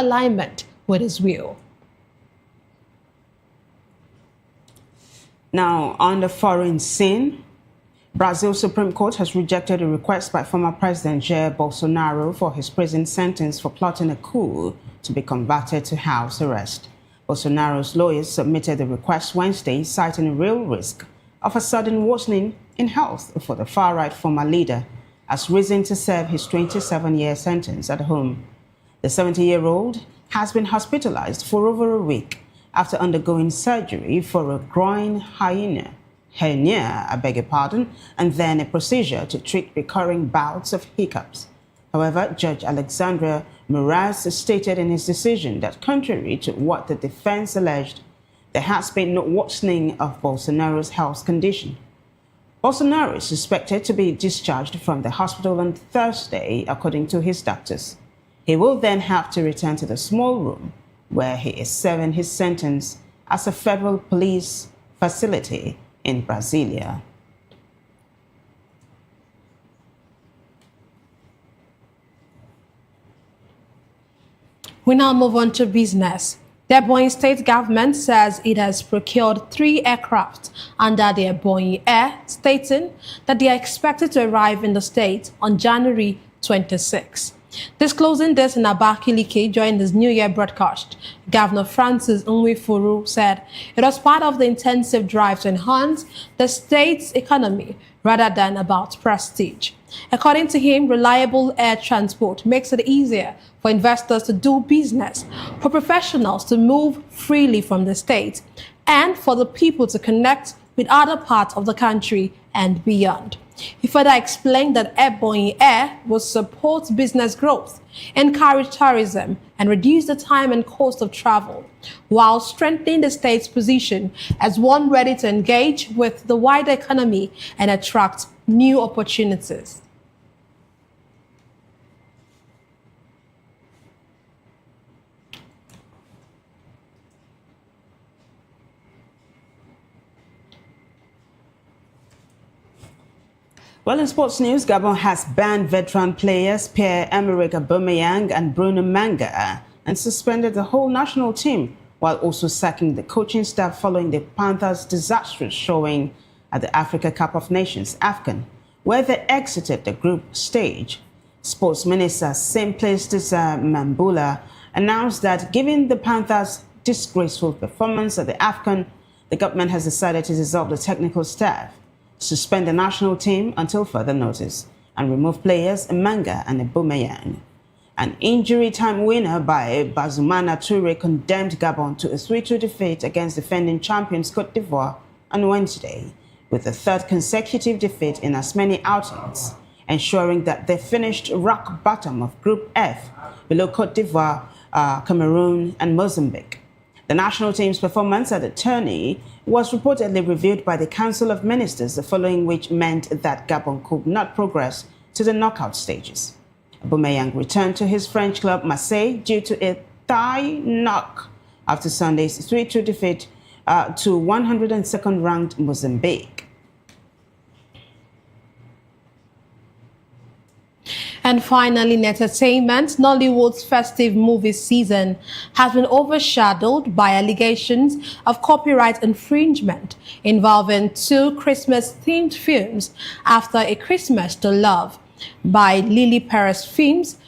alignment with his will. Now, on the foreign scene, Brazil's Supreme Court has rejected a request by former President Jair Bolsonaro for his prison sentence for plotting a coup to be converted to house arrest. Bolsonaro's lawyers submitted the request Wednesday, citing a real risk of a sudden worsening in health for the far-right former leader as reason to serve his 27-year sentence at home. The 70-year-old has been hospitalized for over a week after undergoing surgery for a groin hernia, and then a procedure to treat recurring bouts of hiccups. However, Judge Alexandra Moraes stated in his decision that contrary to what the defense alleged, there has been no worsening of Bolsonaro's health condition. Bolsonaro is suspected to be discharged from the hospital on Thursday, according to his doctors. He will then have to return to the small room where he is serving his sentence as a federal police facility in Brasilia. We now move on to business. The Ebonyi state government says it has procured 3 aircraft under the Ebonyi Air, stating that they are expected to arrive in the state on January 26. Disclosing this in Abakiliki during his New Year broadcast, Governor Francis Nwifuru said it was part of the intensive drive to enhance the state's economy rather than about prestige. According to him, reliable air transport makes it easier for investors to do business, for professionals to move freely from the state, and for the people to connect with other parts of the country and beyond. He further explained that Ebonyi Air will support business growth, encourage tourism, and reduce the time and cost of travel, while strengthening the state's position as one ready to engage with the wider economy and attract new opportunities. Well, in sports news, Gabon has banned veteran players Pierre-Emerick Aubameyang and Bruno Manga and suspended the whole national team, while also sacking the coaching staff following the Panthers' disastrous showing at the Africa Cup of Nations, AFCON, where they exited the group stage. Sports Minister Simplice Mambula announced that given the Panthers' disgraceful performance at the AFCON, the government has decided to dissolve the technical staff, suspend the national team until further notice, and remove players Manga and Aubameyang. An injury time winner by Bazumana Toure condemned Gabon to a 3-2 defeat against defending champions Côte d'Ivoire on Wednesday, with the 3rd consecutive defeat in as many outings, ensuring that they finished rock bottom of Group F, below Côte d'Ivoire, Cameroon, and Mozambique. The national team's performance at the tourney was reportedly reviewed by the Council of Ministers, the following which meant that Gabon could not progress to the knockout stages. Aubameyang returned to his French club Marseille due to a thigh knock after Sunday's 3-2 defeat to 102nd ranked Mozambique. And finally, in entertainment, Nollywood's festive movie season has been overshadowed by allegations of copyright infringement involving 2 Christmas-themed films after A Christmas to Love by Lily Perez Films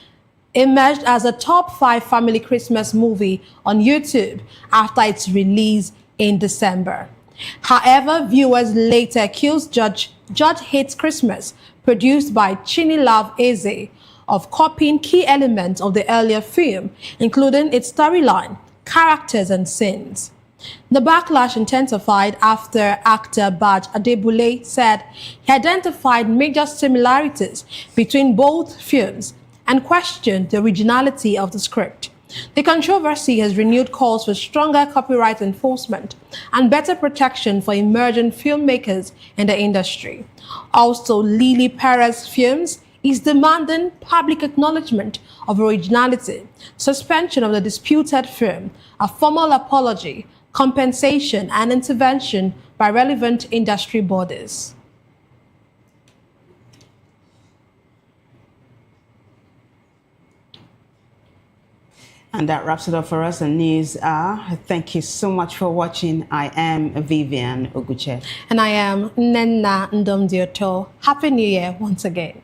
emerged as a top 5 family Christmas movie on YouTube after its release in December. However, viewers later accused Judge Hates Christmas, produced by Chinilove Eze, of copying key elements of the earlier film, including its storyline, characters, and scenes. The backlash intensified after actor Baj Adebule said he identified major similarities between both films and questioned the originality of the script. The controversy has renewed calls for stronger copyright enforcement and better protection for emerging filmmakers in the industry. Also, Lily Perez Films is demanding public acknowledgement of originality, suspension of the disputed film, a formal apology, compensation, and intervention by relevant industry bodies. And that wraps it up for us on News Hour. Thank you so much for watching. I am Vivian Oguche. And I am Nenna Ndomdioto. Happy New Year once again.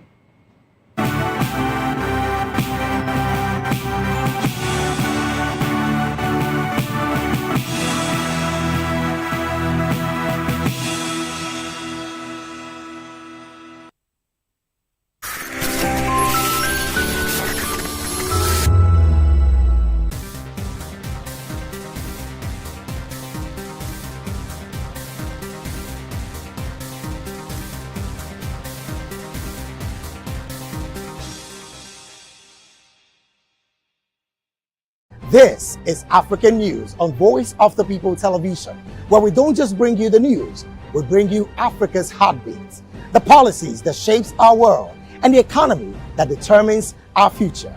This is African News on Voice of the People Television, where we don't just bring you the news, we bring you Africa's heartbeats, the policies that shapes our world, and the economy that determines our future.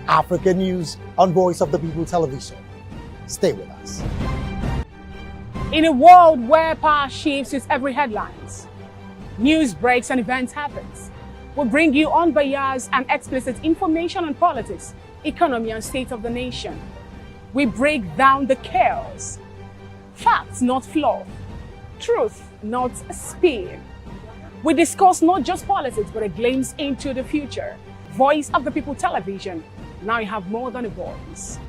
African News on Voice of the People Television. Stay with us. In a world where power shifts with every headlines, news breaks and events happens, we bring you unbiased and explicit information on politics, economy and state of the nation. We break down the chaos. Facts, not fluff. Truth, not spin. We discuss not just politics, but a glimpse into the future. Voice of the People Television. Now you have more than a voice.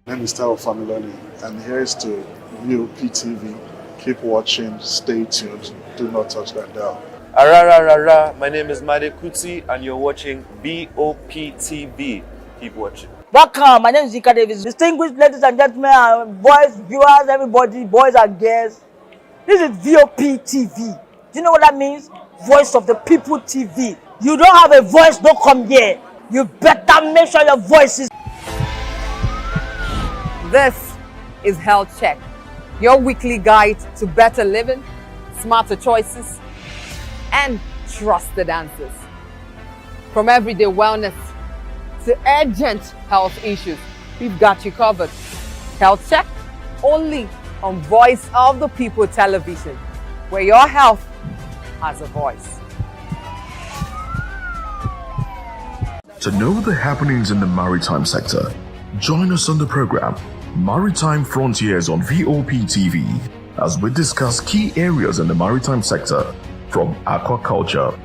My name is Tao Familoni, and here's to VOPTV. Keep watching, stay tuned, do not touch that dial. Arararara, my name is Made Kuti, and you're watching VOPTV. Keep watching. Welcome, my name is Zika Davis. Distinguished ladies and gentlemen, boys, viewers, everybody, boys and girls. This is VOP TV. Do you know what that means? Voice of the People TV. You don't have a voice, don't come here. You better make sure your voice is. This is Health Check, your weekly guide to better living, smarter choices, and trusted answers. From everyday wellness to urgent health issues, we've got you covered. Health Check, only on Voice of the People Television, where your health has a voice. To know the happenings in the maritime sector, join us on the program Maritime Frontiers on VOP TV as we discuss key areas in the maritime sector, from aquaculture,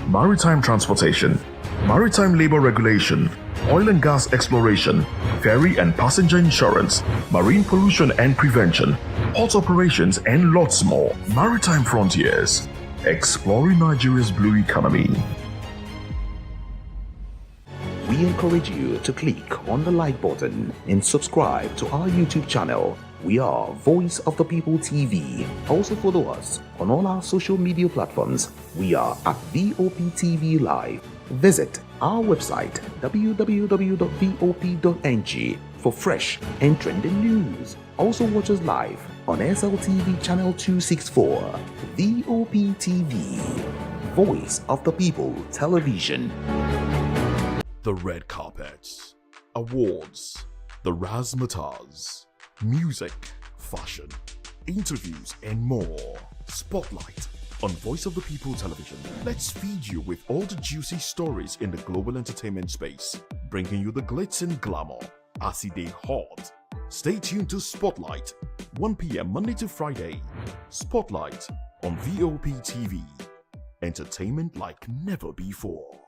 maritime transportation, maritime labor regulation, oil and gas exploration, ferry and passenger insurance, marine pollution and prevention, port operations, and lots more. Maritime Frontiers, exploring Nigeria's blue economy. We encourage you to click on the like button and subscribe to our YouTube channel. We are Voice of the People TV. Also follow us on all our social media platforms. We are at VOPTV Live. Visit our website www.vop.ng for fresh and trending news. Also watch us live on SLTV channel 264. VOPTV, Voice of the People Television. The red carpets, awards, the razzmatazz, music, fashion, interviews, and more. Spotlight on Voice of the People Television. Let's feed you with all the juicy stories in the global entertainment space, bringing you the glitz and glamour as they hot. Stay tuned to Spotlight, 1 p.m. Monday to Friday. Spotlight on VOP TV. Entertainment like never before.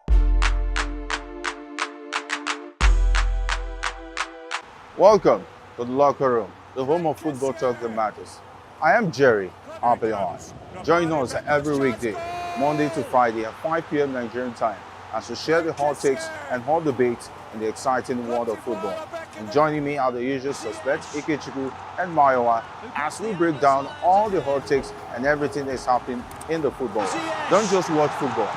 Welcome to the locker room, the home of football talk that matters. I am Jerry Arpillon. Join us every weekday, Monday to Friday at 5 p.m. Nigerian time, as we share the hot takes and hot debates in the exciting world of football. And joining me are the usual suspects, Ikechukwu and Mayowa, as we break down all the hot takes and everything that's happening in the football. Don't just watch football,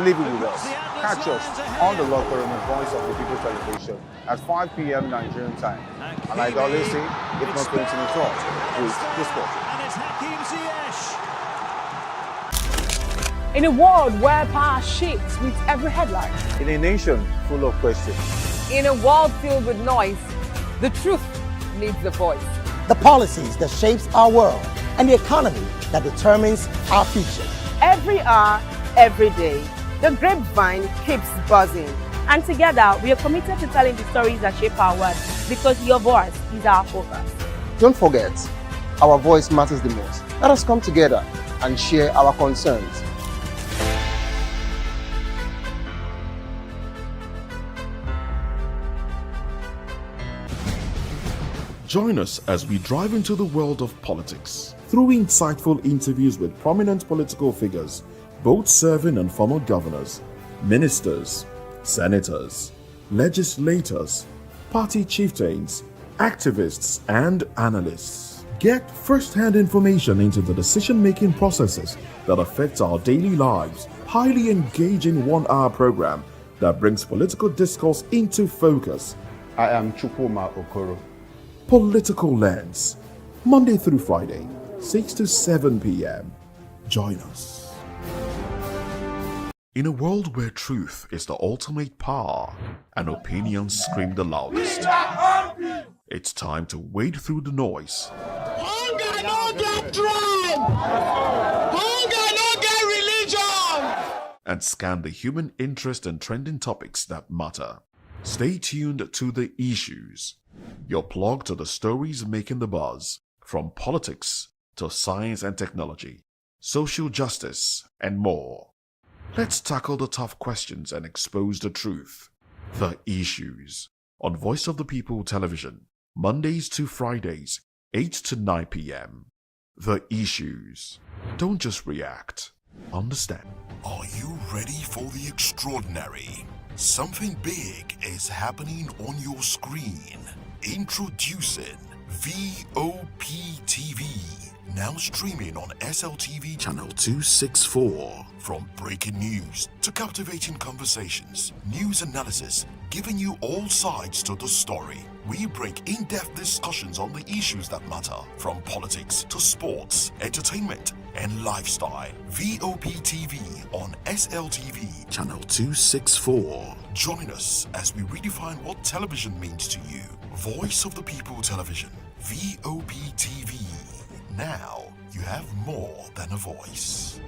live it with us. Catch us on the locker room and Voice of the People Television at 5 p.m. Nigerian time. And like I always say, if not 20 minutes off, with the sport. In a world where power shifts with every headline, In a nation full of questions, In a world filled with noise, the truth needs a voice. The policies that shapes our world, and the economy that determines our future. Every hour, every day, the grapevine keeps buzzing And together, we are committed to telling the stories that shape our world because your voice is our focus. Don't forget, our voice matters the most. Let us come together and share our concerns. Join us as we drive into the world of politics through insightful interviews with prominent political figures, both serving and former governors, ministers, senators, legislators, party chieftains, activists, and analysts. Get first-hand information into the decision-making processes that affect our daily lives. Highly engaging one-hour program that brings political discourse into focus. I am Chukwuma Okoro. Political Lens, Monday through Friday, 6 to 7 p.m. Join us. In a world where truth is the ultimate power and opinions scream the loudest, it's time to wade through the noise. Hunger no get tribe! Hunger no get religion! And scan the human interest and trending topics that matter. Stay tuned to The Issues, your plug to the stories making the buzz, from politics to science and technology, social justice, and more. Let's tackle the tough questions and expose the truth. The Issues, on Voice of the People Television, Mondays to Fridays, 8 to 9 p.m. The Issues. Don't just react, understand. Are you ready for the extraordinary? Something big is happening on your screen. Introducing VOP TV, now streaming on SLTV channel 264. From breaking news to captivating conversations, news analysis, giving you all sides to the story. We break in-depth discussions on the issues that matter, from politics to sports, entertainment, and lifestyle. VOP TV on SLTV channel 264. Join us as we redefine what television means to you. Voice of the People Television, VOP TV. Now you have more than a voice.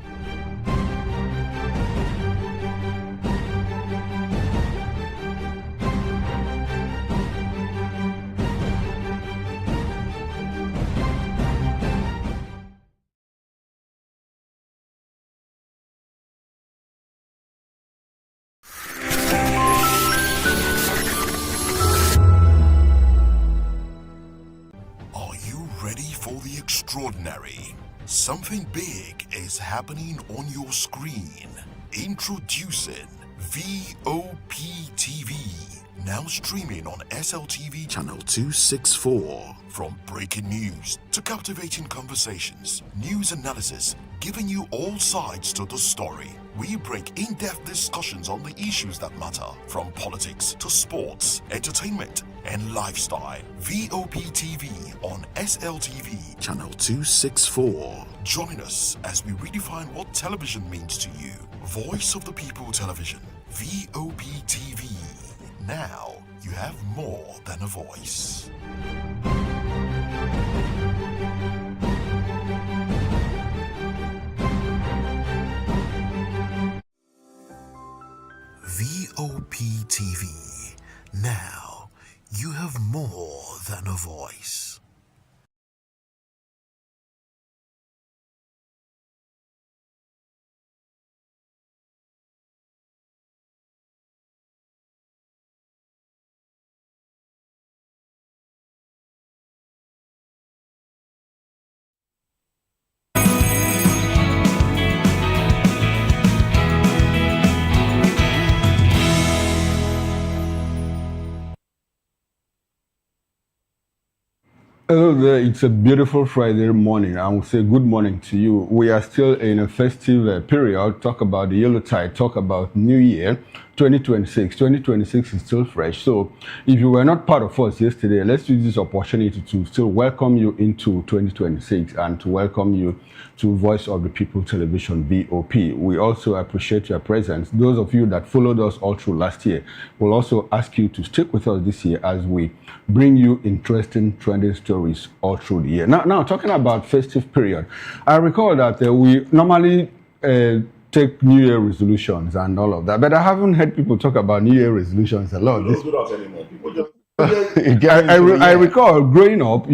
Extraordinary. Something big is happening on your screen. Introducing VOP TV, now streaming on SLTV channel 264. From breaking news to captivating conversations, news analysis, giving you all sides to the story. We break in-depth discussions on the issues that matter, from politics to sports, entertainment, and lifestyle. VOP TV on SLTV channel 264. Join us as we redefine what television means to you. Voice of the People Television, VOP TV. Now you have more than a voice. VOP TV. Now you have more than a voice. Hello there, it's a beautiful Friday morning. I will say good morning to you. We are still in a festive period. Talk about the yellow tide, talk about New Year 2026. 2026 is still fresh. So if you were not part of us yesterday, let's use this opportunity to still welcome you into 2026 and to welcome you to Voice of the People Television, VOP. We also appreciate your presence. Those of you that followed us all through last year, we'll also ask you to stick with us this year as we bring you interesting, trending stories all through the year. Now talking about festive period, I recall that we normally take New Year resolutions and all of that. But I haven't heard people talk about New Year resolutions a lot. I recall growing up,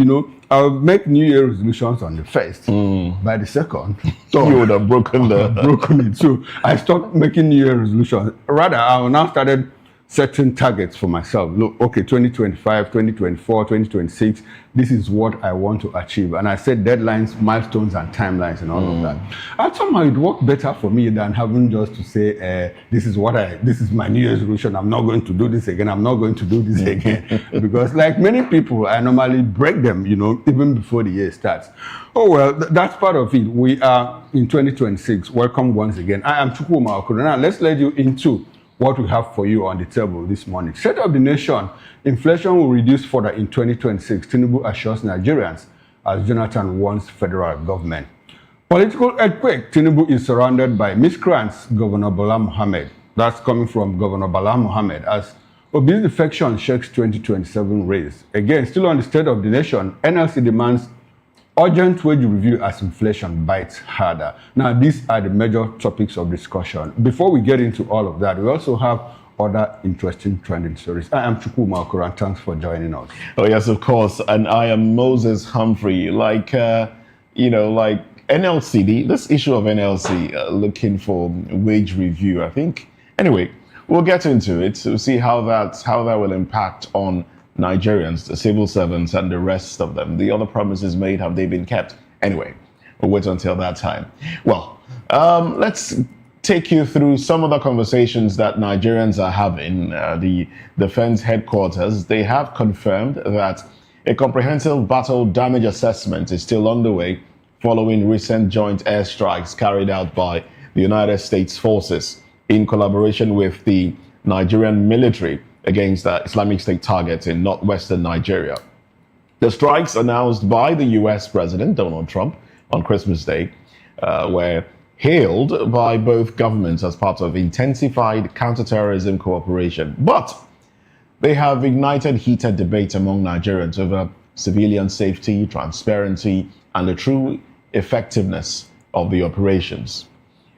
I would make New Year resolutions on the 1st. By the 2nd, you would have broken it. So I stopped making New Year resolutions. Rather, I now started setting targets for myself. Look, okay, 2025, 2024, 2026, this is what I want to achieve. And I set deadlines, milestones, and timelines and all of that. And somehow it worked better for me than having just to say, this is my New Year's resolution. I'm not going to do this again. I'm not going to do this again. Because like many people, I normally break them, even before the year starts. Oh, well, that's part of it. We are in 2026. Welcome once again. I am Chukwuma Okoro. Now, let's let you into what we have for you on the table this morning. State of the nation, inflation will reduce further in 2026. Tinubu assures Nigerians as Jonathan warns federal government. Political earthquake, Tinubu is surrounded by miscreants, Governor Bala Mohammed. That's coming from Governor Bala Mohammed as Obi's defection shakes 2027 race. Again, still on the state of the nation, NLC demands urgent wage review as inflation bites harder. Now, these are the major topics of discussion. Before we get into all of that, we also have other interesting trending stories. I am Chukwuma Okoro, and thanks for joining us. Oh, yes, of course. And I am Moses Humphrey. Like NLC, this issue of NLC looking for wage review, I think. Anyway, we'll get into it to see how that will impact on Nigerians, the civil servants, and the rest of them. The other promises made, have they been kept? Anyway, we'll wait until that time. Well, let's take you through some of the conversations that Nigerians are having. The Defense Headquarters, they have confirmed that a comprehensive battle damage assessment is still underway following recent joint airstrikes carried out by the United States forces in collaboration with the Nigerian military against Islamic State targets in northwestern Nigeria. The strikes announced by the US President Donald Trump on Christmas Day were hailed by both governments as part of intensified counterterrorism cooperation. But they have ignited heated debate among Nigerians over civilian safety, transparency, and the true effectiveness of the operations.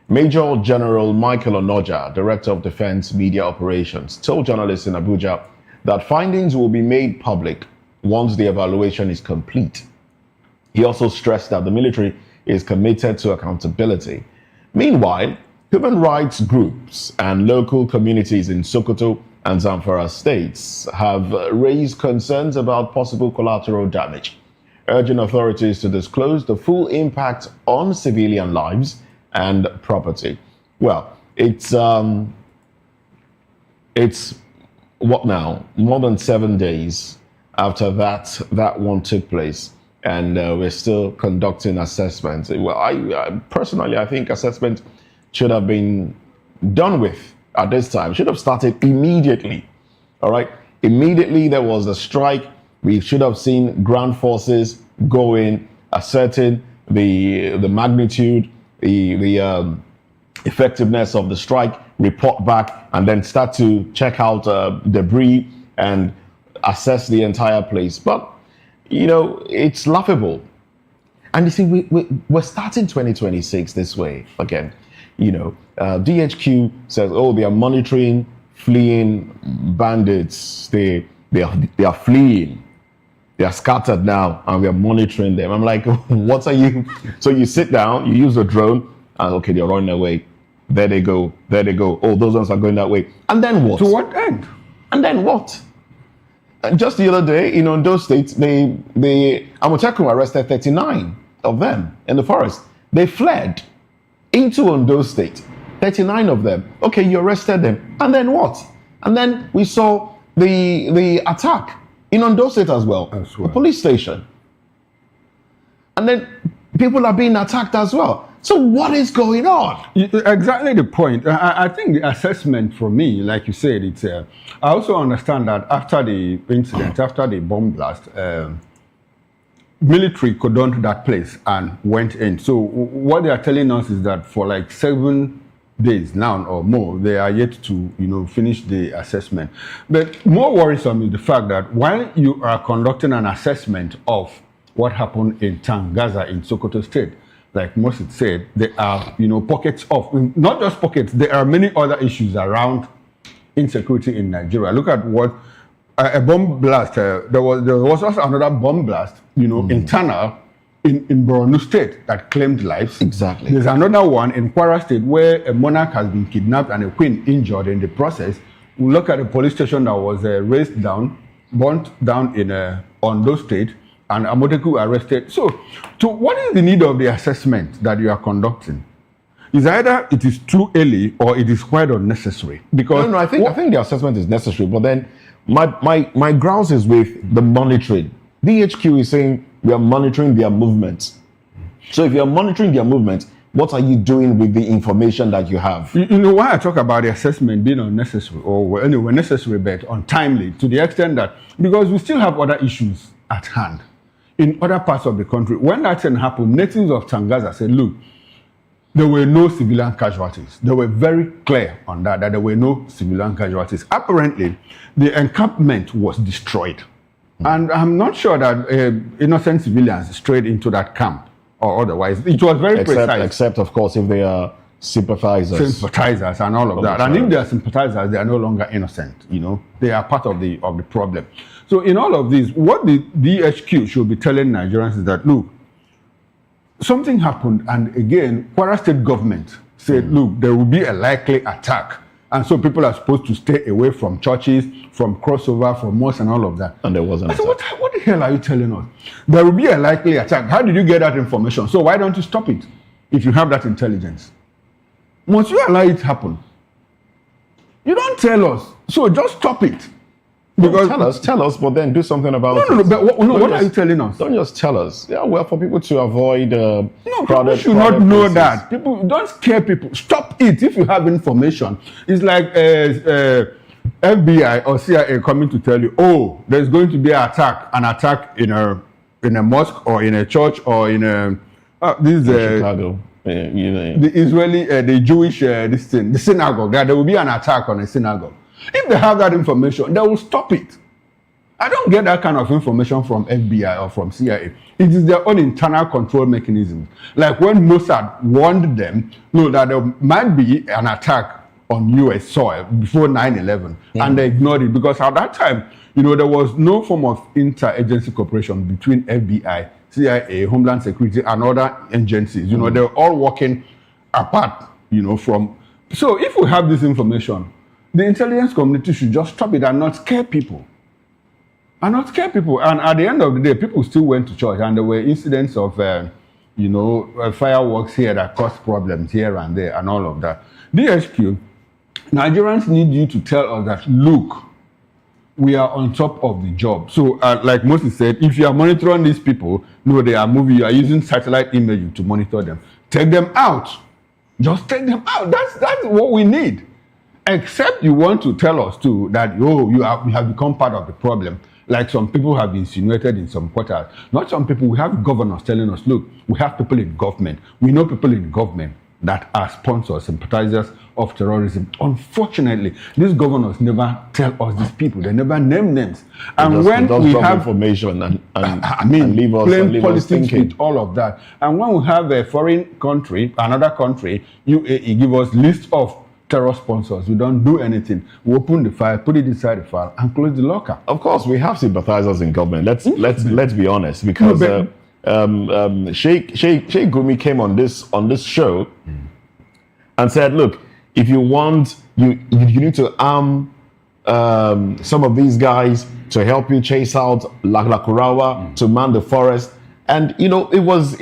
Major General Michael Onoja, Director of Defense Media Operations, told journalists in Abuja that findings will be made public once the evaluation is complete. He also stressed that the military is committed to accountability. Meanwhile, human rights groups and local communities in Sokoto and Zamfara states have raised concerns about possible collateral damage, urging authorities to disclose the full impact on civilian lives and property. Well, it's what now? More than 7 days after that one took place, and we're still conducting assessments. Well, I personally, I think assessment should have been done with at this time. Should have started immediately. All right, immediately there was a strike. We should have seen ground forces go in, ascertain the magnitude, the effectiveness of the strike, report back, and then start to check out debris and assess the entire place. But, it's laughable. And you see, we're starting 2026 this way again. DHQ says, they are monitoring fleeing bandits. They are fleeing. They are scattered now, and we are monitoring them. I'm like, what are you? So you sit down, you use a drone, and okay, they're running away. There they go. There they go. Oh, those ones are going that way. And then what? To what end? And then what? And just the other day, in those states, Amotekun arrested 39 of them in the forest. They fled into Ondo State. 39 of them. Okay, you arrested them. And then what? And then we saw the attack in Ondo State as well. The police station. And then people are being attacked as well. So what is going on? Exactly the point. I think the assessment for me, like you said, it's. I also understand that after the incident, after the bomb blast, military cordoned that place and went in. So what they are telling us is that for like 7 days now or more, they are yet to finish the assessment. But more worrisome is the fact that while you are conducting an assessment of what happened in Tangaza in Sokoto State, like Moses said, there are, pockets of, not just pockets, there are many other issues around insecurity in Nigeria. Look at what a bomb blast, there was also another bomb blast, internal in Borno State that claimed lives. Exactly. There's another one in Kwara State where a monarch has been kidnapped and a queen injured in the process. We look at a police station that was burnt down in Ondo State, and Amoteku arrested. So what is the need of the assessment that you are conducting? Is either it is too early or it is quite unnecessary? Because I think the assessment is necessary, but then my grounds is with the monitoring. DHQ is saying we are monitoring their movements. So if you are monitoring their movements, what are you doing with the information that you have? You know why I talk about the assessment being unnecessary, or anyway necessary but untimely, to the extent that because we still have other issues at hand in other parts of the country. When that thing happened, natives of Tangaza said, look, there were no civilian casualties. They were very clear on that there were no civilian casualties. Apparently, the encampment was destroyed. And I'm not sure that innocent civilians strayed into that camp or otherwise. It was very precise. Except, of course, if they are sympathizers. Sympathizers and all of that. And if they are sympathizers, they are no longer innocent. They are part of the problem. So in all of this, what the DHQ should be telling Nigerians is that, look, something happened, and again, Kwara State government said, look, there will be a likely attack. And so people are supposed to stay away from churches, from crossover, from mosques and all of that. And there wasn't. I said, what the hell are you telling us? There will be a likely attack. How did you get that information? So why don't you stop it if you have that intelligence? Must you allow it to happen? You don't tell us. So just stop it. Because tell us, but then do something about it. What are you telling us? Don't just tell us. Yeah, well, for people to avoid people should not know places. That. People don't scare people. Stop it if you have information. It's like FBI or CIA coming to tell you, oh, there's going to be an attack in a mosque or in a church or in Chicago. The Israeli, the Jewish, the synagogue. There will be an attack on a synagogue. If they have that information, they will stop it. I don't get that kind of information from FBI or from CIA. It is their own internal control mechanism. Like when Mossad warned them, that there might be an attack on US soil before 9/11, and they ignored it because at that time, there was no form of interagency cooperation between FBI, CIA, Homeland Security, and other agencies. They were all working apart, from. So if we have this information, the intelligence community should just stop it and not scare people. And at the end of the day, people still went to church, and there were incidents of, fireworks here that caused problems here and there and all of that. DHQ, Nigerians need you to tell us that, look, we are on top of the job. So, like Moses said, if you are monitoring these people, they are moving, you are using satellite imaging to monitor them. Take them out. Just take them out. That's what we need. Except you want to tell us too that you have become part of the problem, like some people have insinuated in some quarters. Not some people. We have governors telling us, look, we have people in government. We know people in government that are sponsors, sympathizers of terrorism. Unfortunately, these governors never tell us these people. They never name names. And when we have information and leave us politics thinking. with all of that, and when we have a foreign country, another country, UAE give us list of terror sponsors. We don't do anything. We open the file, put it inside the file, and close the locker. Of course, we have sympathizers in government. Let's be honest, because Sheikh Gumi came on this show and said, look, if you want, you need to arm some of these guys to help you chase out Lakurawa, to man the forest, and it was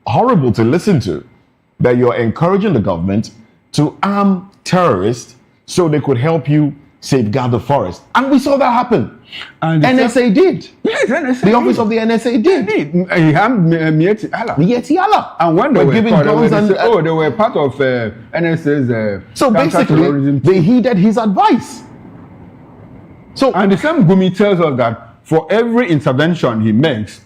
horrible to listen to. That you're encouraging the government to arm terrorists so they could help you safeguard the forest. And we saw that happen. And NSA did. Yes, NSA the office of the NSA did. Mieti Allah. And when they were giving guns they were part of NSA's so basically, they heeded his advice. And the same Gumi tells us that for every intervention he makes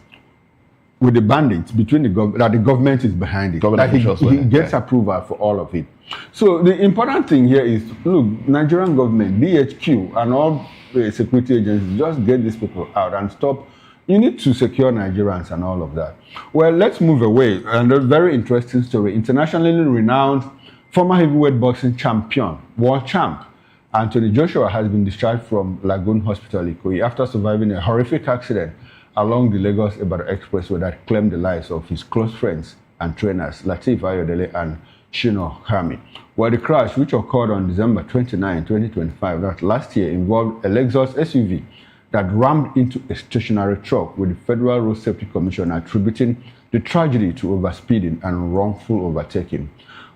with the bandits between the government is behind it. That he gets approval for all of it. So the important thing here is, look, Nigerian government, DHQ, and all the security agencies, just get these people out and stop You need to secure Nigerians and all of that. Well, let's move away. And a very interesting story. Internationally renowned former heavyweight boxing champion, world champ, Anthony Joshua has been discharged from Lagoon Hospital, Ikoyi, after surviving a horrific accident along the Lagos-Ibadan Expressway that claimed the lives of his close friends and trainers, Lateef Ayodele and Shino Hami. Well, the crash, which occurred on December 29, 2025, that last year, involved a Lexus SUV that rammed into a stationary truck, with the Federal Road Safety Commission attributing the tragedy to overspeeding and wrongful overtaking.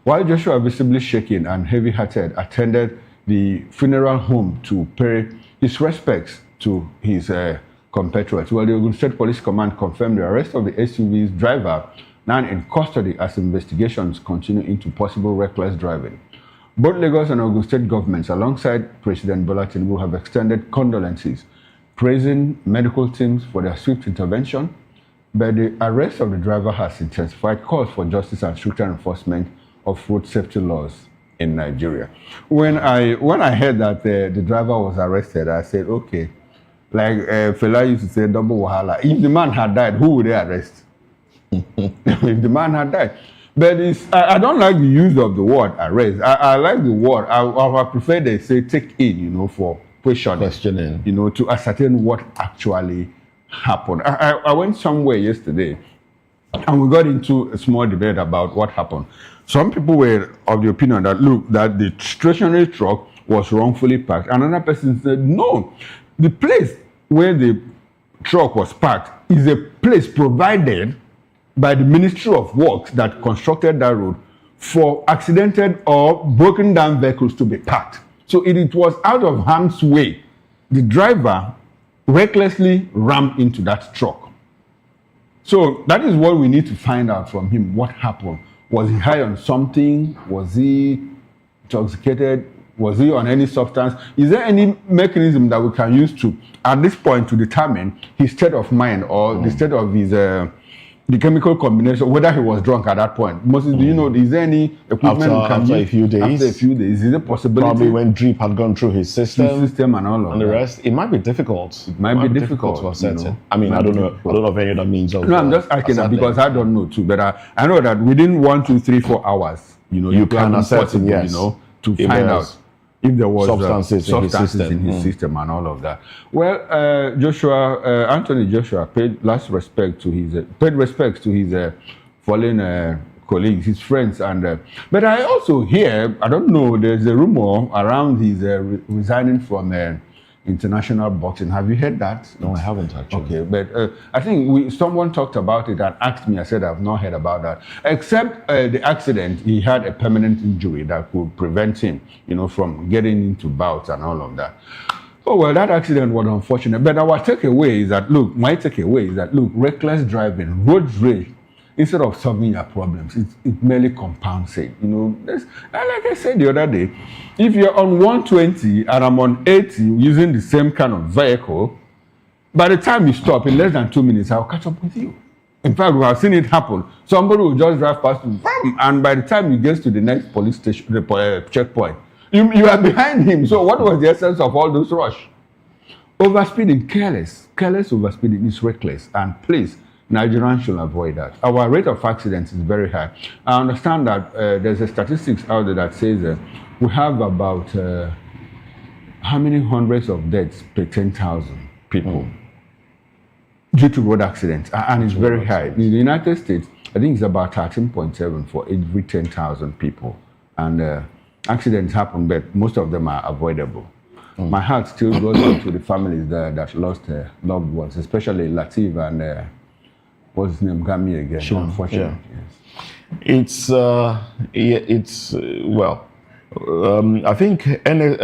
While Joshua, visibly shaken and heavy-hearted, attended the funeral home to pay his respects to his compatriots, well, the Ogun State Police Command confirmed the arrest of the SUV's driver, now in custody as investigations continue into possible reckless driving. Both Lagos and Ogun State governments, alongside President Bola Tinubu, have extended condolences, praising medical teams for their swift intervention, but the arrest of the driver has intensified calls for justice and stricter enforcement of road safety laws in Nigeria. When I heard that the driver was arrested, I said, okay, like Fela used to say, double wahala. If the man had died, who would they arrest? If the man had died. But I don't like the use of the word arrest. I like the word, I prefer they say take in, for questioning, to ascertain what actually happened. I went somewhere yesterday and we got into a small debate about what happened. Some people were of the opinion that, look, that the stationary truck was wrongfully parked. Another person said, no, the place where the truck was parked is a place provided by the Ministry of Works that constructed that road for accidented or broken down vehicles to be parked. So it was out of harm's way. The driver recklessly rammed into that truck. So that is what we need to find out from him. What happened? Was he high on something? Was he intoxicated? Was he on any substance? Is there any mechanism that we can use to, at this point, to determine his state of mind or the state of his the chemical combination, whether he was drunk at that point? Moses, do you know, is there any equipment we can use? A few days. After a few days, is it possibility? Probably when drip had gone through his system and all of and the rest. It might be difficult. It might be difficult to assess it. I mean, I don't know of any other means of. No, I'm just asking that because I don't know too. But I know that within 1, 2, 3, 4 hours, you can assess it, yes, to find out if there was substances in his system and all of that. Well, Anthony Joshua paid respects to his fallen colleagues, his friends, and but I also hear, I don't know, there's a rumor around his resigning from international boxing. Have you heard that? No, I haven't actually. Okay, but I think someone talked about it and asked me. I said I've not heard about that. Except the accident, he had a permanent injury that could prevent him, from getting into bouts and all of that. Oh well, that accident was unfortunate. But my takeaway is that look, reckless driving, road rage, instead of solving your problems, it merely compounds it. Like I said the other day, if you're on 120 and I'm on 80 using the same kind of vehicle, by the time you stop in less than 2 minutes, I'll catch up with you. In fact, we have seen it happen. Somebody will just drive past you, and by the time he gets to the next police station, the checkpoint, you are behind him. So what was the essence of all those rush? Overspeeding, careless overspeeding is reckless, and please, Nigerians should avoid that. Our rate of accidents is very high. I understand that there's a statistics out there that says we have about how many hundreds of deaths per 10,000 people due to road accidents, and it's very high. In the United States, I think it's about 13.7 for every 10,000 people, and accidents happen, but most of them are avoidable. My heart still goes out to the families that lost loved ones, especially Lateef and what's his name, Gami again. Sure. Unfortunately, yes. I think any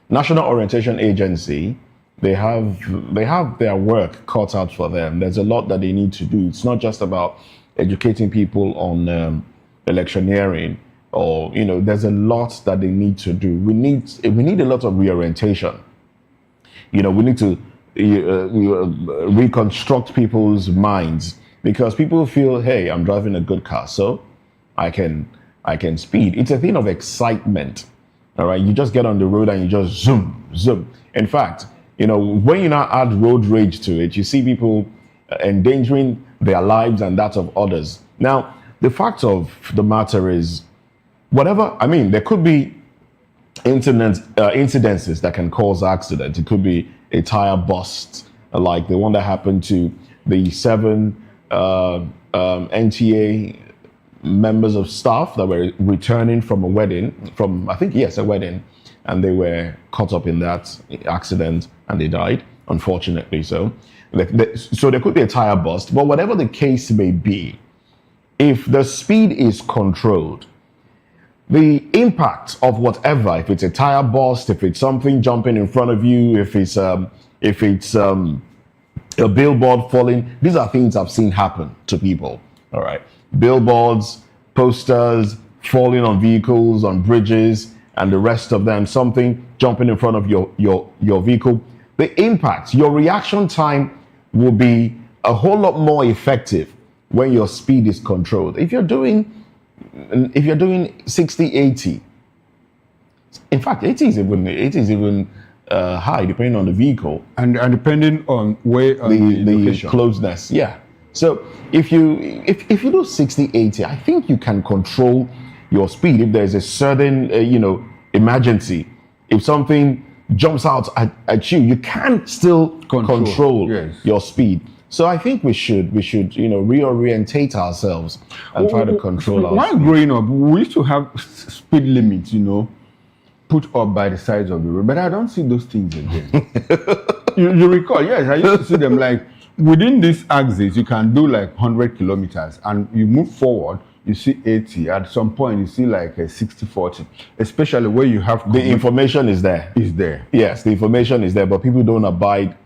National Orientation Agency, they have their work cut out for them. There's a lot that they need to do. It's not just about educating people on electioneering, or there's a lot that they need to do. We need a lot of reorientation. We need to reconstruct people's minds, because people feel, hey, I'm driving a good car, so I can speed. It's a thing of excitement. All right, you just get on the road and you just zoom. In fact, You know, when you now add road rage to it, you see people endangering their lives and that of others. Now, the fact of the matter is, whatever, I mean, there could be incidences that can cause accidents. It could be a tire bust, like the one that happened to the 7 NTA members of staff that were returning from a wedding, a wedding, and they were caught up in that accident and they died, unfortunately so. So there could be a tire bust, but whatever the case may be, if the speed is controlled, the impact of whatever, if it's a tire bust, if it's something jumping in front of you, if it's a billboard falling, these are things I've seen happen to people. All right, billboards, posters falling on vehicles, on bridges, and the rest of them. Something jumping in front of your vehicle. The impact, your reaction time will be a whole lot more effective when your speed is controlled. If you're doing 60, 80, in fact, 80 is even high, depending on the vehicle. And depending on where the closeness. Yeah. So if you do 60, 80, I think you can control your speed if there's a certain, emergency. If something jumps out at you, you can still control your speed. So I think we should reorientate ourselves and try to control our While speed. growing up, we used to have speed limits, put up by the sides of the road, but I don't see those things again. you recall? Yes, I used to see them like within this axis, you can do like 100 kilometers, and you move forward, you see 80. At some point, you see like a 60-40, especially where you have the information is there. Is there? Yes, the information is there, but people don't abide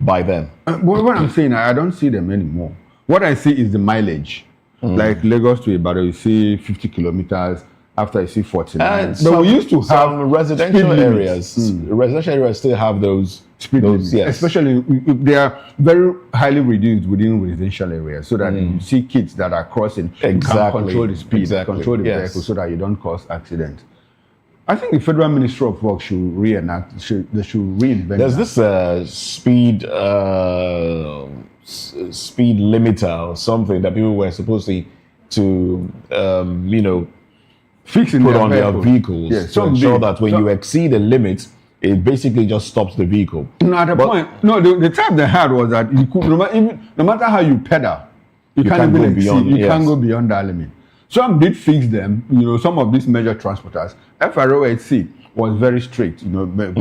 by them. But what I'm saying, I don't see them anymore. What I see is the mileage. Like Lagos to Ibadan, you see 50 kilometers. After you see 49. But we used to have some residential areas. Residential areas still have those speed limits. Yes. Especially if they are very highly reduced within residential areas, so that you see kids that are crossing, you can control the speed, control the vehicle, so that you don't cause accidents. I think the Federal Ministry of Works should reinvent. There's this speed limiter or something that people were supposed to put on their vehicles to ensure that when you exceed the limit, it basically just stops the vehicle. No, at the point, the type they had was that you could, no matter how you pedal, you can't even exceed. You can't go beyond that limit. Some did fix them. Some of these major transporters, FROHC was very strict. But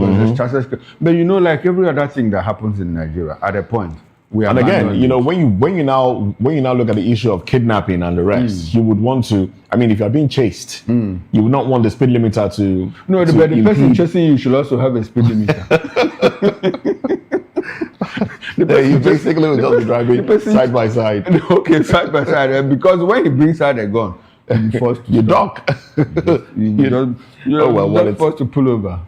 like every other thing that happens in Nigeria, at a point. And again, when you now look at the issue of kidnapping and the rest, you would want to. I mean, if you're being chased, you would not want the speed limiter to. No, but the person chasing you should also have a speed limiter. You basically will just be driving side by side. Okay, side by side, because when he brings out a gun, you're forced to you duck. You're forced to pull over.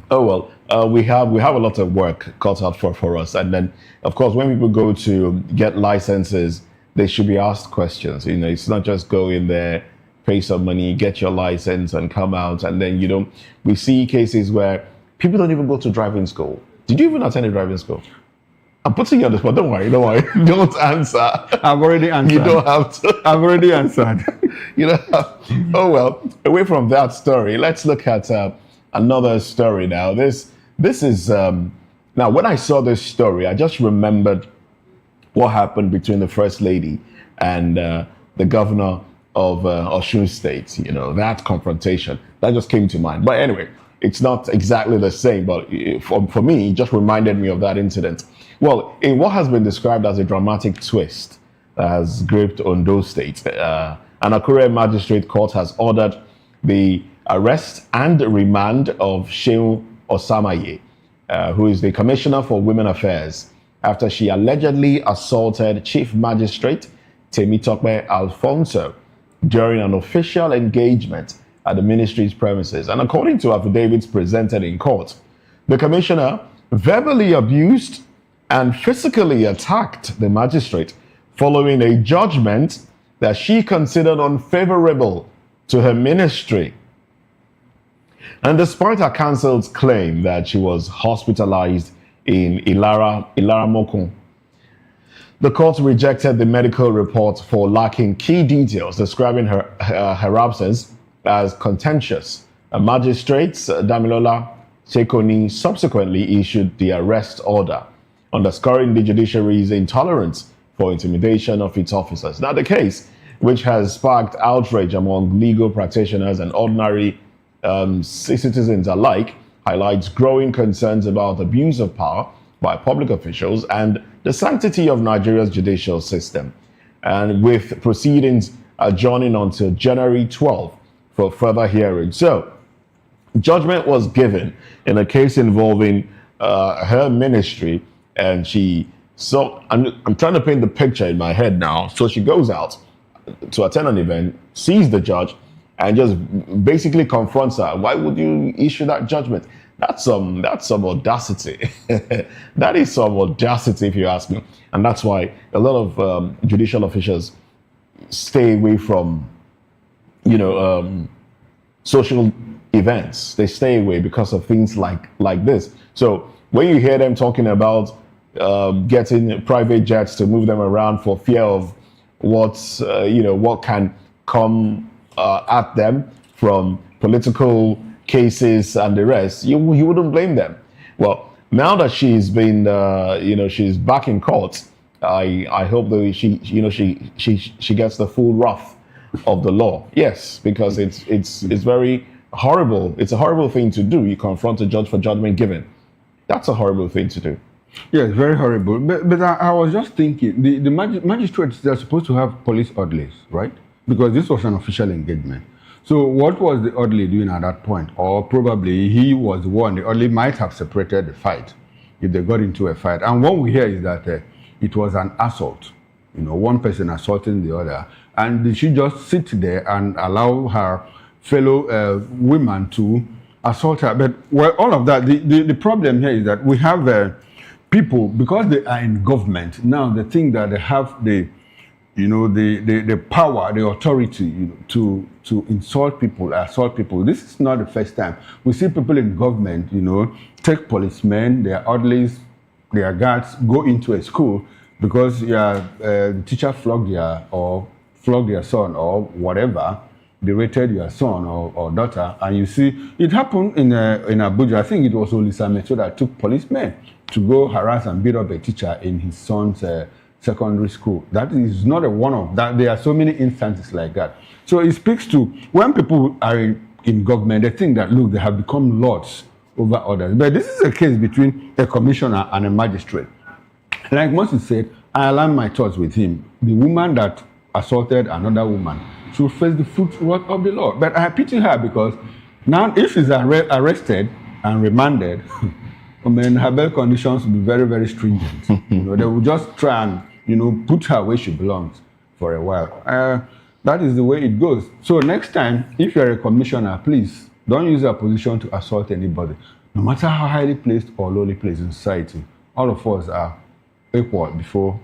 Oh well, we have a lot of work cut out for us, and then of course when people go to get licenses, they should be asked questions. It's not just go in there, pay some money, get your license, and come out, and then we see cases where people don't even go to driving school. Did you even attend a driving school? I'm putting you on the spot. Don't worry. Don't answer. I've already answered. You don't have to. I've already answered. Oh well. Away from that story, let's look at another story now. This is now when I saw this story, I just remembered what happened between the First Lady and the governor of Osun State. That confrontation that just came to mind. But anyway, it's not exactly the same. But for me, it just reminded me of that incident. Well, in what has been described as a dramatic twist that has gripped Ondo State, an Akure Magistrate Court has ordered the arrest and remand of Shehu Osamaye, who is the Commissioner for Women Affairs, after she allegedly assaulted Chief Magistrate Temitope Alfonso during an official engagement at the ministry's premises. And according to affidavits presented in court, the Commissioner verbally abused and physically attacked the magistrate following a judgment that she considered unfavorable to her ministry. And despite her counsel's claim that she was hospitalized in Ilara Mokun. The court rejected the medical report for lacking key details, describing her absence as contentious. A magistrate, Damilola Sekoni, subsequently issued the arrest order, underscoring the judiciary's intolerance for intimidation of its officers. Now, the case, which has sparked outrage among legal practitioners and ordinary citizens alike, highlights growing concerns about abuse of power by public officials and the sanctity of Nigeria's judicial system, and with proceedings adjourning until January 12th for further hearing. So, judgment was given in a case involving her ministry, and I'm trying to paint the picture in my head now. So she goes out to attend an event, sees the judge, and just basically confronts her. Why would you issue that judgment? That's some audacity. That is some audacity, if you ask me. And that's why a lot of judicial officials stay away from, social events. They stay away because of things like this. So when you hear them talking about getting private jets to move them around for fear of what can come at them from political cases and the rest, you wouldn't blame them. Well, now that she's been, she's back in court, I hope that she gets the full wrath of the law. Yes, because it's very horrible. It's a horrible thing to do. You confront a judge for judgment given. That's a horrible thing to do. Yes, very horrible. But I was just thinking, the magistrates, they're supposed to have police orderlies, right? Because this was an official engagement. So what was the orderly doing at that point? Or probably he was the one, the orderly might have separated the fight if they got into a fight. And what we hear is that it was an assault. One person assaulting the other. And did she just sit there and allow her fellow women to assault her? But all of that, the problem here is that we have people, because they are in government, now they think that they have the power, the authority, to insult people, assault people. This is not the first time. We see people in government, take policemen, their orderlies, their guards, go into a school because the teacher flogged their son or whatever, berated your son or daughter, and you see it happened in Abuja. I think it was Olisa Meto that took policemen to go harass and beat up a teacher in his son's secondary school. That is not a one-off. That there are so many instances like that. So it speaks to when people are in government, they think that, look, they have become lords over others. But this is a case between a commissioner and a magistrate. Like Moses said, I align my thoughts with him. The woman that assaulted another woman should face the full wrath of the law. But I pity her because now if she's arrested and remanded, her bail conditions will be very, very stringent. They will just try and put her where she belongs for a while. That is the way it goes. So next time, if you're a commissioner, please don't use your position to assault anybody, no matter how highly placed or lowly placed in society. All of us are equal before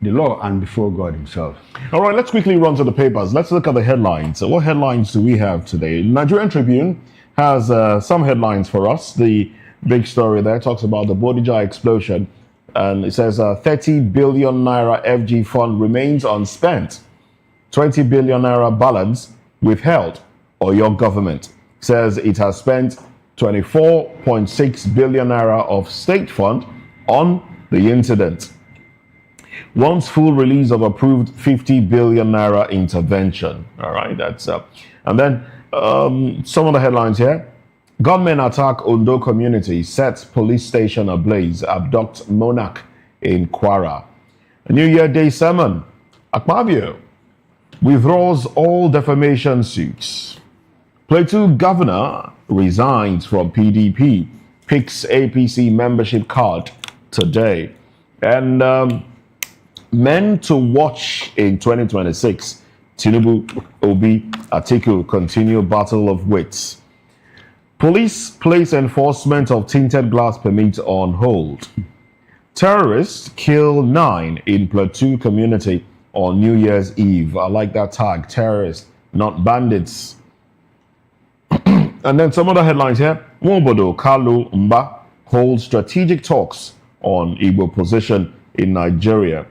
the law and before God himself. All right, let's quickly run to the papers. Let's look at the headlines. What headlines do we have today? Nigerian Tribune has some headlines for us. The big story there talks about the Bodija explosion, and it says 30 billion naira FG fund remains unspent. 20 billion naira balance withheld, or your government says it has spent 24.6 billion naira of state fund on the incident. Once full release of approved 50 billion naira intervention. All right, that's up. And then some of the headlines here. Gunmen attack Ondo community, sets police station ablaze, abduct monarch in Kwara. A New Year Day sermon. Akpabio withdraws all defamation suits. Plateau governor resigns from PDP, picks APC membership card today. And men to watch in 2026. Tinubu, Obi, Atiku continue battle of wits. Police place enforcement of tinted glass permit on hold. Terrorists kill 9 in Plateau community on New Year's Eve. I like that tag, terrorists, not bandits. And then some other headlines here. Mwobodo Kalu Mba holds strategic talks on Igbo position in Nigeria.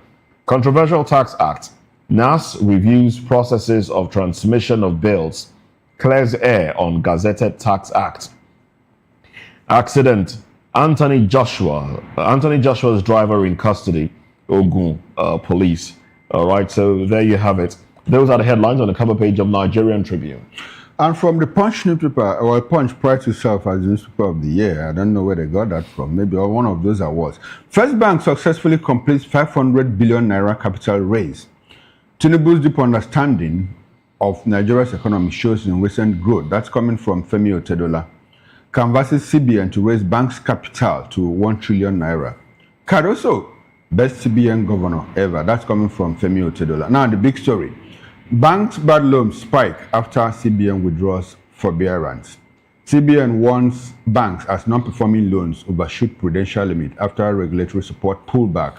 Controversial Tax Act. NAS reviews processes of transmission of bills. Clears air on Gazetted Tax Act. Accident. Anthony Joshua's driver in custody. Ogun police. All right, so there you have it. Those are the headlines on the cover page of Nigerian Tribune. And from the Punch newspaper, well, Punch prides itself as the newspaper of the year. I don't know where they got that from. Maybe one of those awards. First Bank successfully completes 500 billion naira capital raise. Tinubu's deep understanding of Nigeria's economy shows in recent growth. That's coming from Femi Otedola. Canvasses CBN to raise bank's capital to 1 trillion naira. Cardoso, best CBN governor ever. That's coming from Femi Otedola. Now the big story. Banks' bad loans spike after CBN withdraws forbearance. CBN warns banks as non-performing loans overshoot prudential limit after regulatory support pullback.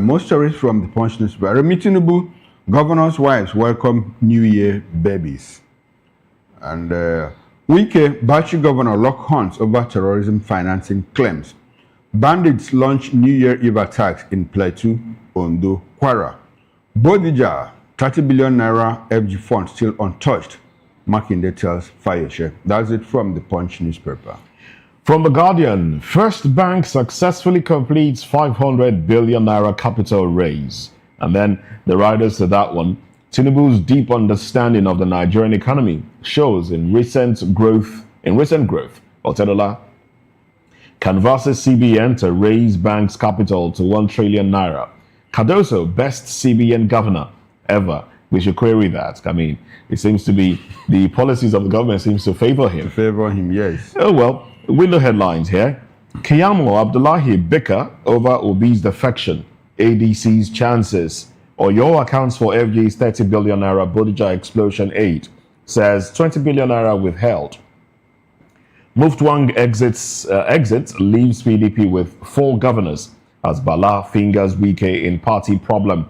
Most stories from the Punch newspaper. Remi Tinubu, governors' wives welcome New Year babies. And Wike, Bauchi governor lock horns over terrorism financing claims. Bandits launch New Year Eve attacks in Plateau, Ondo, Kwara. Bodija, 30 billion naira FG fund still untouched. Makinde tells Fayoshe. That's it from the Punch newspaper. From The Guardian, First Bank successfully completes 500 billion naira capital raise. And then the riders to that one, Tinubu's deep understanding of the Nigerian economy shows in recent growth. Otedola canvasses CBN to raise bank's capital to 1 trillion naira. Cardoso, best CBN governor ever. We should query that. I mean, it seems to be the policies of the government seems to favor him. Yes. Oh well, window headlines here. Kiyamo Abdullahi bicker over Obi's defection. ADC's chances. Oyo accounts for FG's 30 billion naira Bodija explosion aid. Says 20 billion naira withheld. Muftwang exits leaves PDP with 4 governors as Bala fingers Wike in party problem.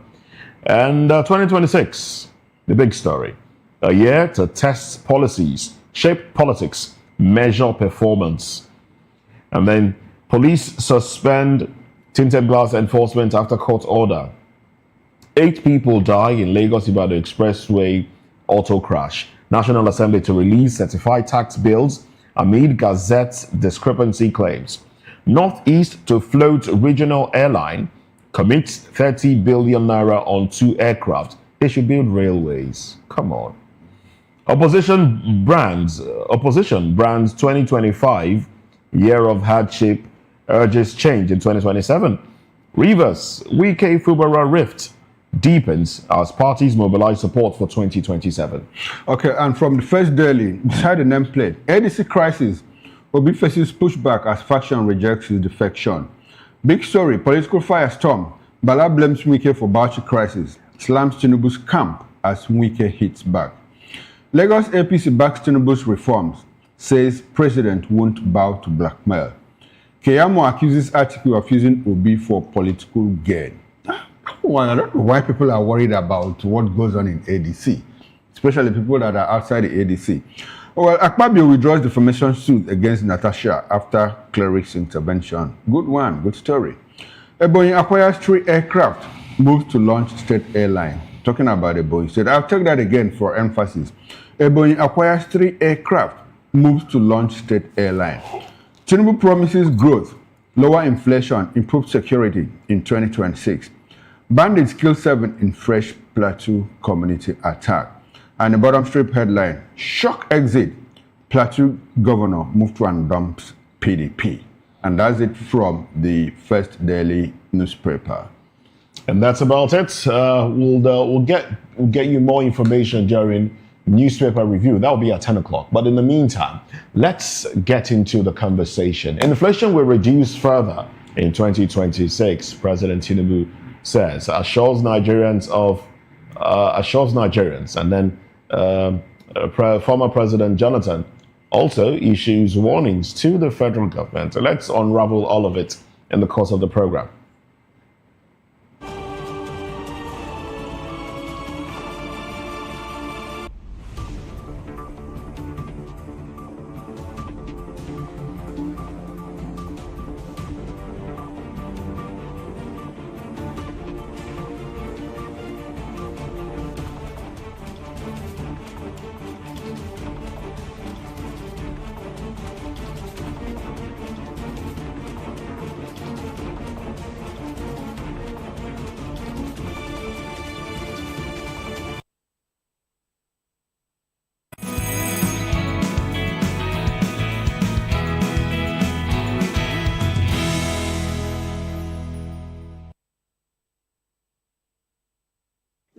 And 2026, the big story. A year to test policies, shape politics, measure performance. And then police suspend tinted glass enforcement after court order. 8 people die in Lagos-Ibadan Expressway auto crash. National Assembly to release certified tax bills amid Gazette's discrepancy claims. Northeast to float regional airline commits 30 billion naira on 2 aircraft. They should build railways. Come on. Opposition brands 2025 year of hardship urges change in 2027. Rivers, Wike Fubara rift deepens as parties mobilize support for 2027. Okay, and from the first daily, beside the nameplate, ADC crisis, Obi faces pushback as faction rejects his defection. Big story, political firestorm. Bala blames Wike for Bauchi crisis, slams Tinubu's camp as Wike hits back. Lagos APC backs Tinubu's reforms, says president won't bow to blackmail. Keyamo accuses Atiku of using Obi for political gain. Well, I don't know why people are worried about what goes on in ADC, especially people that are outside the ADC. Well, Akpabio withdraws defamation suit against Natasha after cleric's intervention. Good one, good story. Ebonyi acquires 3 aircraft, moves to launch state airline. Talking about Ebonyi State, I'll take that again for emphasis. Ebonyi acquires 3 aircraft, moves to launch state airline. Tinubu promises growth, lower inflation, improved security in 2026. Bandits kill 7 in fresh Plateau community attack. And the bottom strip headline, shock exit, Plateau governor moved to and dumps PDP. And that's it from the first daily newspaper. And that's about it. We'll get you more information during newspaper review. That will be at 10 o'clock. But in the meantime, let's get into the conversation. Inflation will reduce further in 2026, President Tinubu says, assures Nigerians. And then former President Jonathan also issues warnings to the federal government. Let's unravel all of it in the course of the program.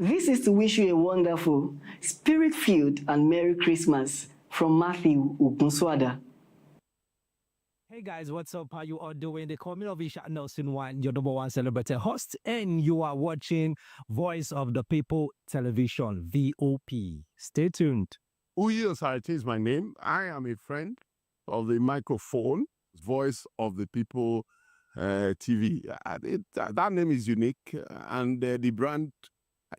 This is to wish you a wonderful, spirit-filled and Merry Christmas from Matthew Ogunswada. Hey guys, what's up? How you all doing? They call me Ovisha Nelson One, your number one celebrity host, and you are watching Voice of the People Television, VOP. Stay tuned. Uyi Osarite is my name. I am a friend of the microphone, Voice of the People TV. That name is unique, and the brand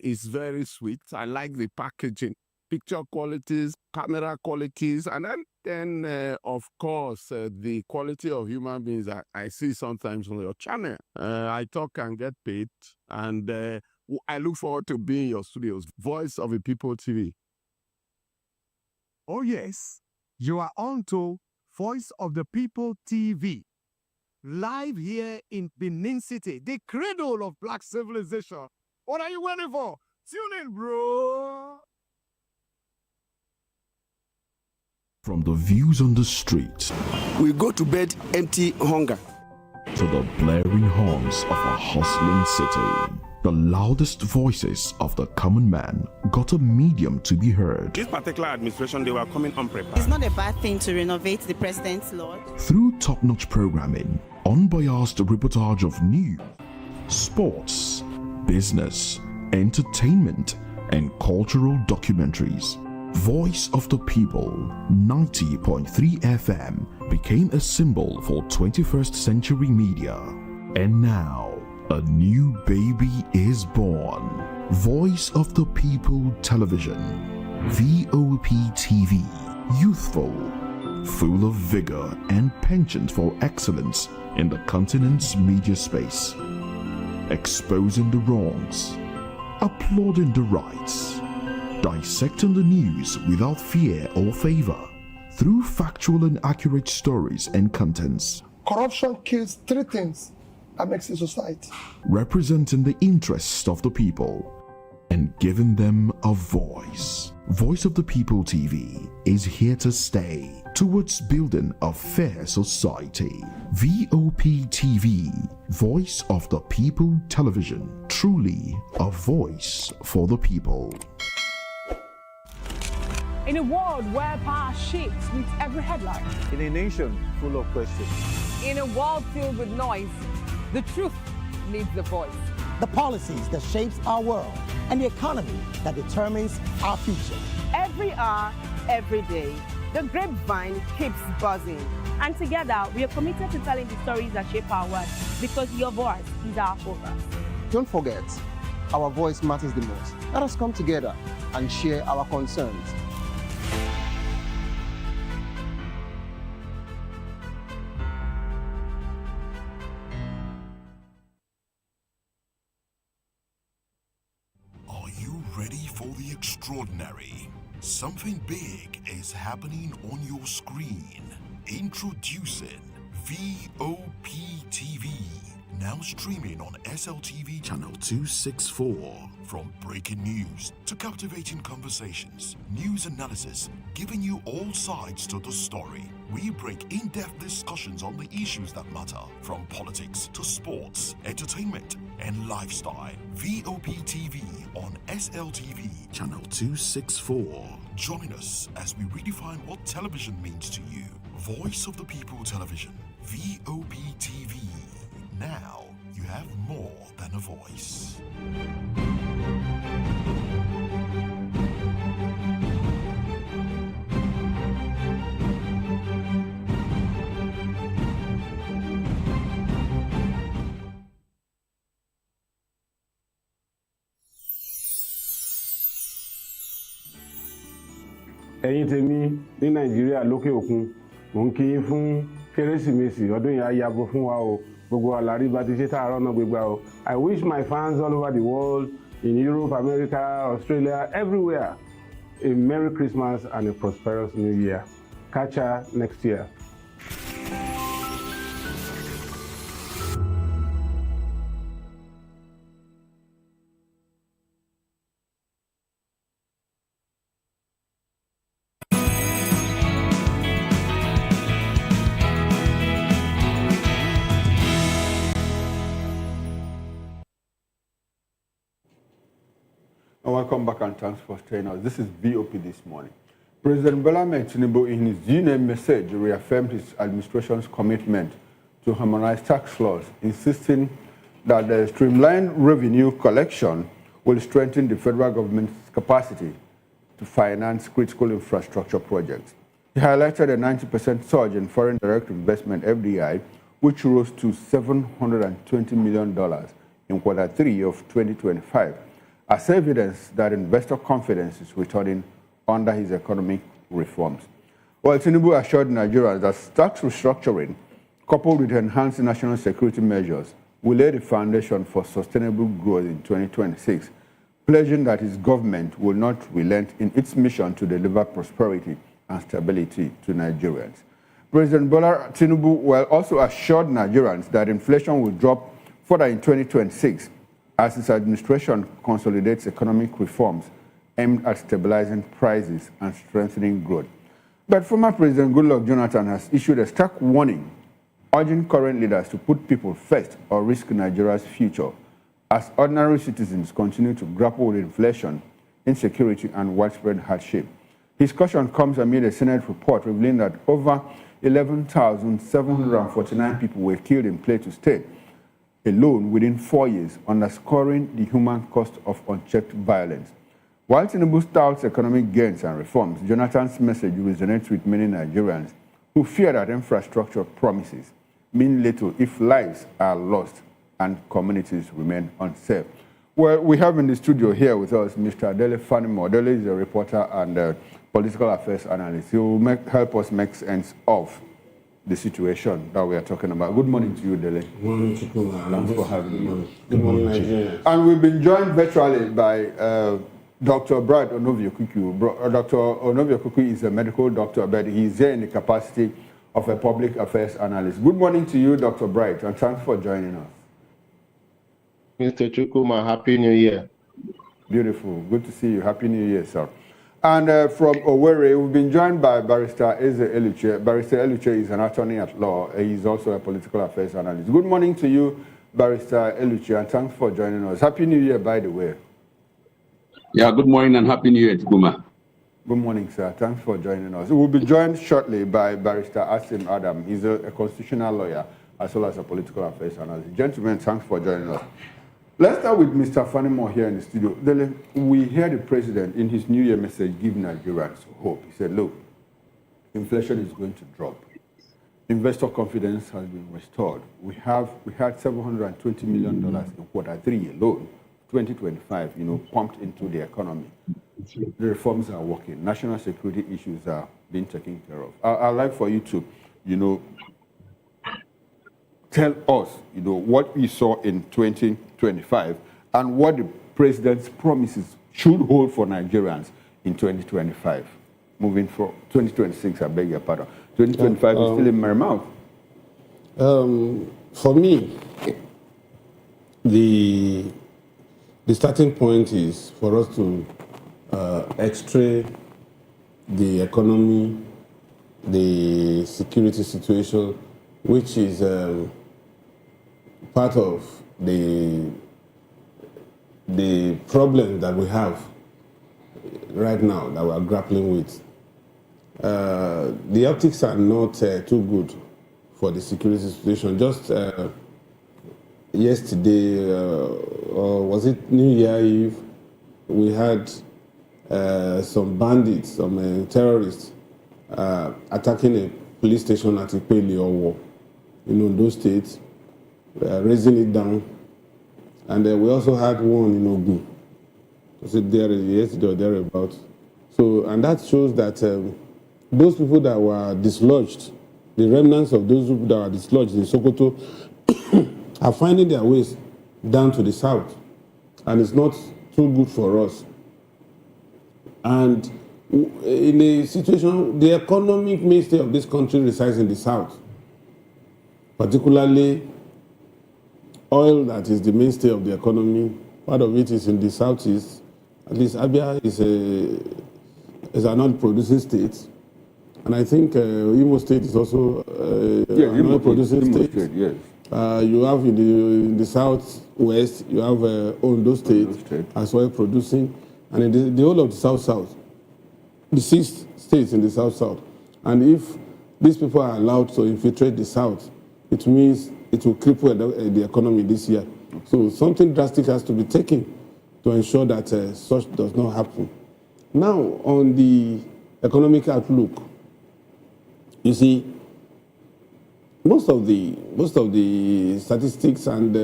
is very sweet. I like the packaging, picture qualities, camera qualities, and then of course, the quality of human beings I see sometimes on your channel. I talk and get paid, and I look forward to being in your studios. Voice of the People TV. Oh yes, you are on to Voice of the People TV. Live here in Benin City, the cradle of black civilization. What are you waiting for? Tune in, bro. From the views on the street, we go to bed empty hunger, to the blaring horns of a hustling city, the loudest voices of the common man got a medium to be heard. This particular administration, they were coming unprepared. It's not a bad thing to renovate the president's lodge. Through top-notch programming, unbiased reportage of news, sports, business, entertainment, and cultural documentaries, Voice of the People 90.3 FM became a symbol for 21st century media. And now, a new baby is born. Voice of the People Television, VOP TV, youthful, full of vigor and penchant for excellence in the continent's media space, exposing the wrongs, applauding the rights, dissecting the news without fear or favor, through factual and accurate stories and contents. Corruption kills three things that makes a society. Representing the interests of the people and giving them a voice. Voice of the People TV is here to stay towards building a fair society. VOP TV, Voice of the People Television, truly a voice for the people. In a world where power shifts with every headline. In a nation full of questions. In a world filled with noise, the truth needs a voice. The policies that shapes our world and the economy that determines our future. Every hour, every day, the grapevine keeps buzzing. And together, we are committed to telling the stories that shape our world because your voice is our focus. Don't forget, our voice matters the most. Let us come together and share our concerns. Are you ready for the extraordinary? Something big is happening on your screen. Introducing VOP TV. Now streaming on SLTV channel 264. From breaking news to captivating conversations, news analysis, giving you all sides to the story. We break in-depth discussions on the issues that matter, from politics to sports, entertainment, and lifestyle. VOP TV on SLTV channel 264. Join us as we redefine what television means to you. Voice of the People Television, VOP TV. Now you have more than a voice. ẹ̀yin tèmi ní nàìjíríà lókè òkun mò ń kí yín fún kérésìmesì ọdún yìí á yabo fún wa o gbogbo àlàrí bá ti ṣe tààrọ náà gbégbá o. I wish my fans all over the world in Europe, America, Australia, everywhere a Merry Christmas and a prosperous New Year. Catch ya next year. And welcome back and thanks for staying us. This is VOP This Morning. President Bola Ahmed Tinubu, in his June message, reaffirmed his administration's commitment to harmonize tax laws, insisting that the streamlined revenue collection will strengthen the federal government's capacity to finance critical infrastructure projects. He highlighted a 90% surge in foreign direct investment, FDI, which rose to $720 million in Q3 of 2025, as evidence that investor confidence is returning under his economic reforms. While Tinubu assured Nigerians that tax restructuring, coupled with enhanced national security measures, will lay the foundation for sustainable growth in 2026, pledging that his government will not relent in its mission to deliver prosperity and stability to Nigerians. President Bola Tinubu also assured Nigerians that inflation will drop further in 2026 as his administration consolidates economic reforms aimed at stabilizing prices and strengthening growth. But former President Goodluck Jonathan has issued a stark warning, urging current leaders to put people first or risk Nigeria's future as ordinary citizens continue to grapple with inflation, insecurity, and widespread hardship. His caution comes amid a Senate report revealing that over 11,749 people were killed in Plateau State alone within 4 years, underscoring the human cost of unchecked violence. While Tinubu touts economic gains and reforms, Jonathan's message resonates with many Nigerians who fear that infrastructure promises mean little if lives are lost and communities remain unsafe. Well, we have in the studio here with us Mr. Dele Fanimo. Dele is a reporter and political affairs analyst. He will help us make sense of the situation that we are talking about. Good morning to you, Dele. Good morning, Chukuma. Thanks for having me. Good morning, Nigerians. And we've been joined virtually by Dr. Brad Onovio-Kuku. Dr. Onovio-Kuku is a medical doctor, but he's here in the capacity of a public affairs analyst. Good morning to you, Dr. Bright, and thanks for joining us. Mr. Chukuma, Happy New Year. Beautiful. Good to see you. Happy New Year, sir. And from Sowore, we've been joined by Barrister Eze Eluche. Barrister Eluche is an attorney at law. He's also a political affairs analyst. Good morning to you, Barrister Eluche, and thanks for joining us. Happy New Year, by the way. Yeah, good morning and Happy New Year, Chukuma. Good morning, sir. Thanks for joining us. We'll be joined shortly by Barrister Asim Adam. He's a constitutional lawyer as well as a political affairs analyst. Gentlemen, thanks for joining us. Let's start with Mr. Fanimo here in the studio. We hear the president in his New Year message give Nigerians hope. He said, look, inflation is going to drop. Investor confidence has been restored. We had $720 million in Q3 alone, 2025, pumped into the economy. The reforms are working. National security issues are being taken care of. I'd like for you to, tell us, what we saw in 2025 and what the president's promises should hold for Nigerians in 2025. Moving for 2026, I beg your pardon. 2025 is still in my mouth. For me, the starting point is for us to x-ray the economy, the security situation, which is part of the problem that we have right now that we are grappling with. The optics are not too good for the security situation. Just yesterday, or was it New Year Eve, we had some bandits, some terrorists attacking a police station at Ipele or in those states, raising it down. And we also had one in Ogun. Was it there yesterday or thereabouts? So, and that shows that those people that were dislodged, the remnants of those people that were dislodged in Sokoto are finding their ways down to the south. And it's not too good for us. And in a situation, the economic mainstay of this country resides in the south. Particularly, oil that is the mainstay of the economy, part of it is in the southeast. At least Abia is an oil-producing state. And I think Imo State is also an oil-producing state. Yes. You have in the southwest, you have Ondo State as well producing. and in the whole of the South, the 6 states in the South. And if these people are allowed to infiltrate the South, it means it will cripple the economy this year. So something drastic has to be taken to ensure that such does not happen. Now, on the economic outlook, you see, most of the statistics and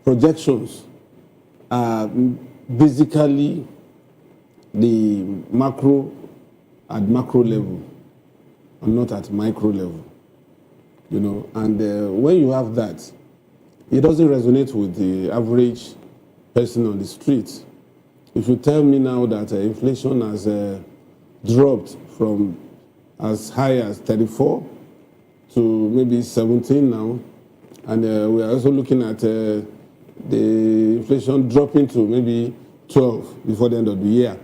projections are basically the macro at macro level and not at micro level, you know. And when you have that, it doesn't resonate with the average person on the street. If you tell me now that inflation has dropped from as high as 34 to maybe 17 now, and we are also looking at the inflation dropping to maybe 12 before the end of the year,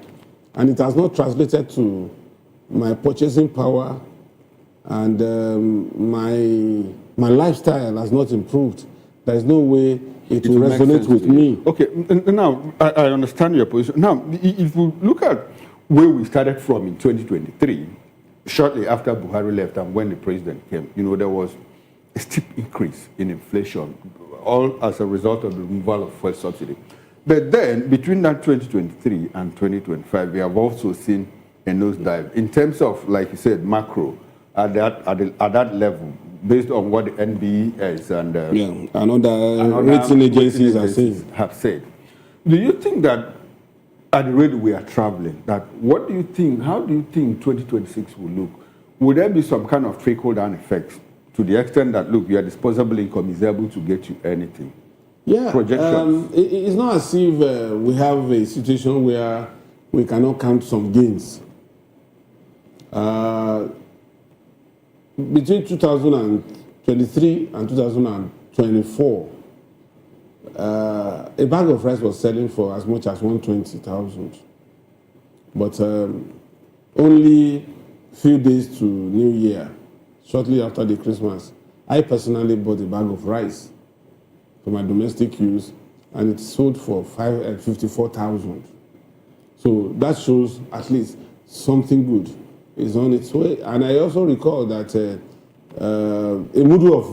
and it has not translated to my purchasing power, and my lifestyle has not improved. There is no way it will resonate with me. Okay, now I understand your position. Now, if we look at where we started from in 2023, shortly after Buhari left and when the president came, you know, there was a steep increase in inflation, all as a result of the removal of fuel subsidy. But then, between that 2023 and 2025, we have also seen a nosedive in terms of, like you said, macro at that level, based on what the NBS and other rating agencies have said. Do you think that at the rate we are traveling, what do you think? How do you think 2026 will look? Would there be some kind of trickle-down effects to the extent that, look, your disposable income is able to get you anything? Yeah, projections. It's not as if we have a situation where we cannot count some gains. Between 2023 and 2024, a bag of rice was selling for as much as 120,000. But only few days to New Year, shortly after the Christmas, I personally bought a bag of rice for my domestic use, and it sold for 54,000. So that shows at least something good is on its way. And I also recall that a mudu of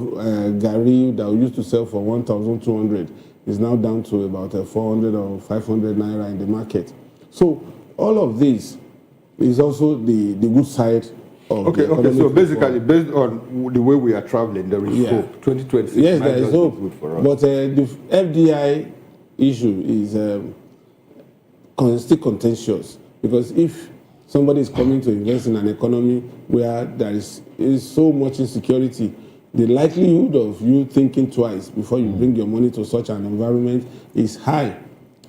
gari that we used to sell for 1,200 is now down to about 400 or 500 naira in the market. So all of this is also the good side of okay, so basically, based on the way we are traveling, there is hope. 2026 yes, there is hope. Good for us. But the FDI issue is still contentious, because if somebody is coming to invest in an economy where there is so much insecurity, the likelihood of you thinking twice before you bring your money to such an environment is high.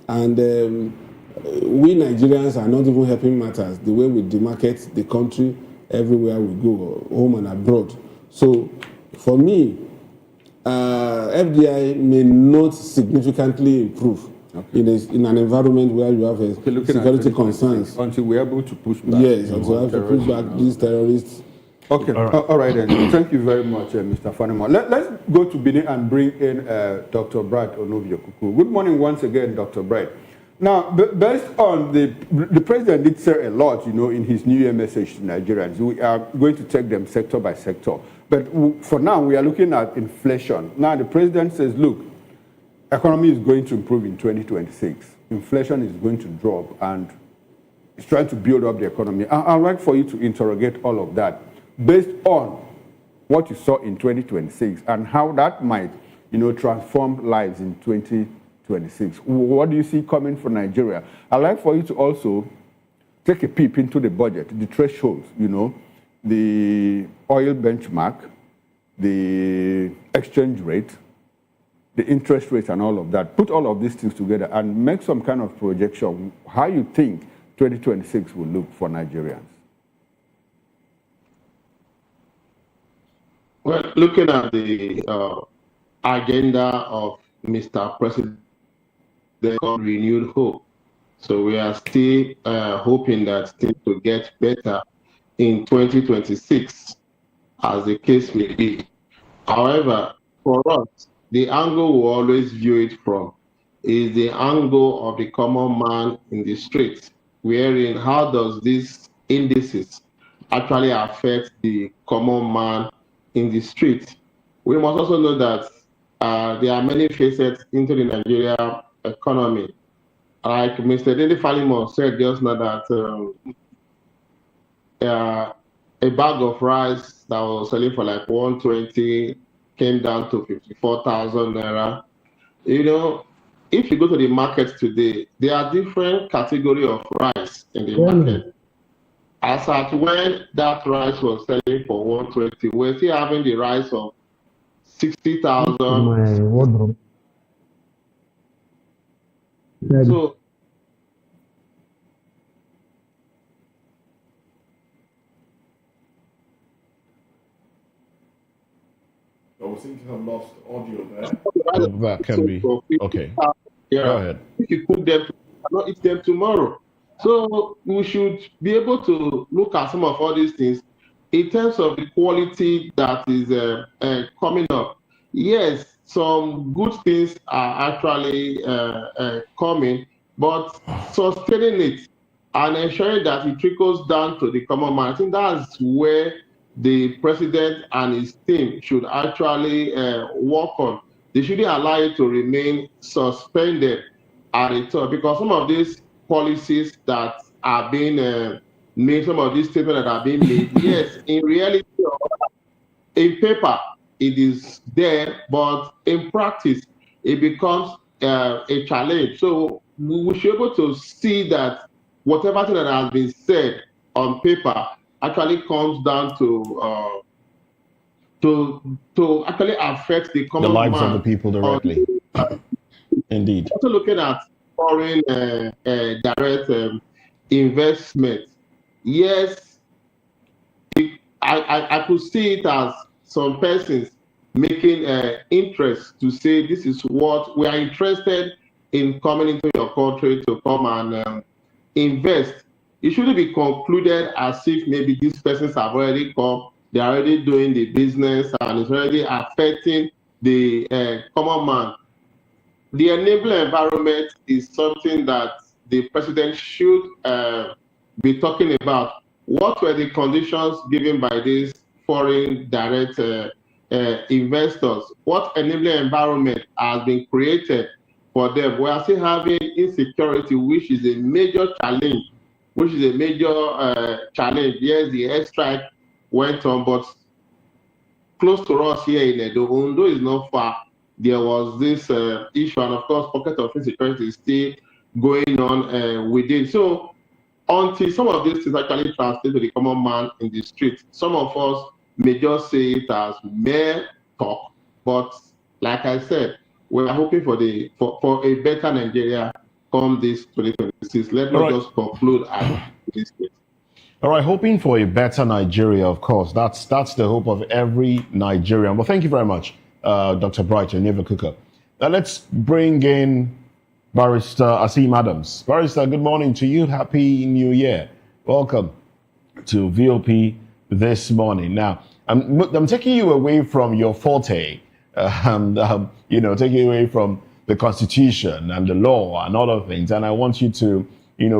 And we Nigerians are not even helping matters the way we demarket the country everywhere we go, home and abroad. So for me, FDI may not significantly improve in an environment where you have security concerns. Until we're able to push back. Yes, until we have to push back these terrorists. Okay, all right then. Thank you very much, Mr. Fanema. Let's go to Benin and bring in Dr. Bright Onovio-Kuku. Good morning once again, Dr. Bright. Now, based on the president did say a lot, you know, in his New Year message to Nigerians. We are going to take them sector by sector. But for now, we are looking at inflation. Now, the president says, look, economy is going to improve in 2026. Inflation is going to drop, and it's trying to build up the economy. I'd like for you to interrogate all of that based on what you saw in 2026 and how that might, you know, transform lives in 2026. What do you see coming for Nigeria? I'd like for you to also take a peep into the budget, the thresholds, you know, the oil benchmark, the exchange rate, the interest rates and all of that. Put all of these things together and make some kind of projection how you think 2026 will look for Nigerians. Well, looking at the agenda of Mr. President, there's renewed hope. So we are still hoping that things will get better in 2026, as the case may be. However, for us, the angle will always view it from is the angle of the common man in the street, wherein how does these indices actually affect the common man in the street. We must also know that there are many facets into the Nigeria economy. Like Mr. Dede Falimon said just now that a bag of rice that was selling for like 120 came down to 54,000 naira. You know, if you go to the market today, there are different category of rice in the market. As at when that rice was selling for 120, we're still having the rice of 60,000. My wardrobe. So I think I lost audio there. Oh, that can be okay. Yeah. Go ahead. If you cook them, you cannot eat them tomorrow. So we should be able to look at some of all these things in terms of the quality that is coming up. Yes, some good things are actually coming, but sustaining it and ensuring that it trickles down to the common man, I think that's where the president and his team should actually work on. They shouldn't allow it to remain suspended at the top, because some of these policies that are being made, some of these statements that are being made, yes, in reality, in paper, it is there, but in practice, it becomes a challenge. So we should be able to see that whatever thing that has been said on paper actually comes down to actually affect the common The lives man of the people directly. Indeed. Also looking at foreign direct investment. Yes, I could see it as some persons making interest to say this is what we are interested in coming into your country to come and invest. It shouldn't be concluded as if maybe these persons have already come, they're already doing the business and it's already affecting the common man. The enabling environment is something that the president should be talking about. What were the conditions given by these foreign direct investors? What enabling environment has been created for them? We are still having insecurity, which is a major challenge. Yes, the airstrike went on, but close to us here in Edo, Ondo is not far. There was this issue, and of course, pocket of insecurity is still going on within. So, until some of these things actually translate to the common man in the street, some of us may just say it as mere talk. But like I said, we are hoping for a better Nigeria come this 2026. Let me just conclude at this stage. All right, hoping for a better Nigeria, of course. That's the hope of every Nigerian. Well, thank you very much, Dr. Bright and Neva Cooker. Now let's bring in Barrister Asim Adams. Barrister, good morning to you. Happy New Year. Welcome to VOP this morning. Now, I'm taking you away from your forte, taking you away from the Constitution and the law and other things. And I want you to,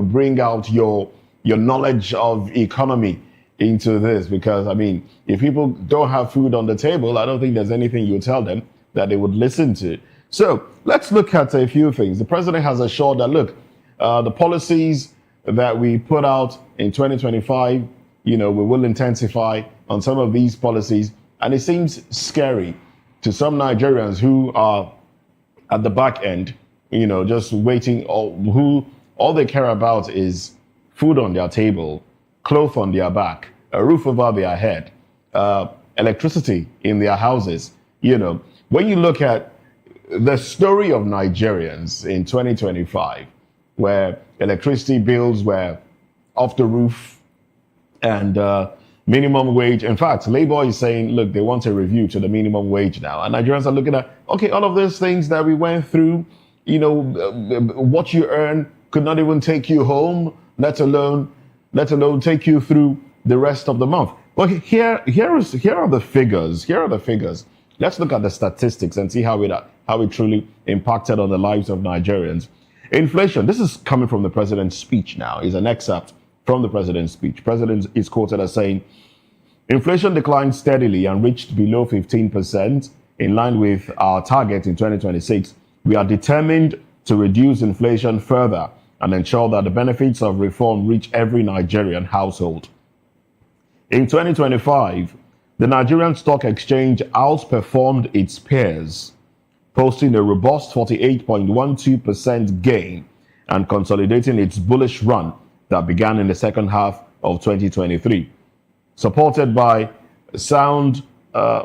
bring out your knowledge of economy into this, because, if people don't have food on the table, I don't think there's anything you tell them that they would listen to. So let's look at a few things. The president has assured that, look, the policies that we put out in 2025, we will intensify on some of these policies. And it seems scary to some Nigerians who are at the back end, just waiting, who all they care about is food on their table, clothes on their back, a roof over their head, electricity in their houses. When you look at the story of Nigerians in 2025, where electricity bills were off the roof and minimum wage. In fact, Labour is saying, look, they want a review to the minimum wage now. And Nigerians are looking at, okay, all of those things that we went through, what you earn could not even take you home, let alone take you through the rest of the month. Well, here are the figures. Here are the figures. Let's look at the statistics and see how how it truly impacted on the lives of Nigerians. Inflation, this is coming from the president's speech now, is an excerpt from the president's speech. President is quoted as saying, inflation declined steadily and reached below 15%, in line with our target in 2026. We are determined to reduce inflation further and ensure that the benefits of reform reach every Nigerian household. In 2025, the Nigerian Stock Exchange outperformed its peers, posting a robust 48.12% gain and consolidating its bullish run that began in the second half of 2023. Supported by sound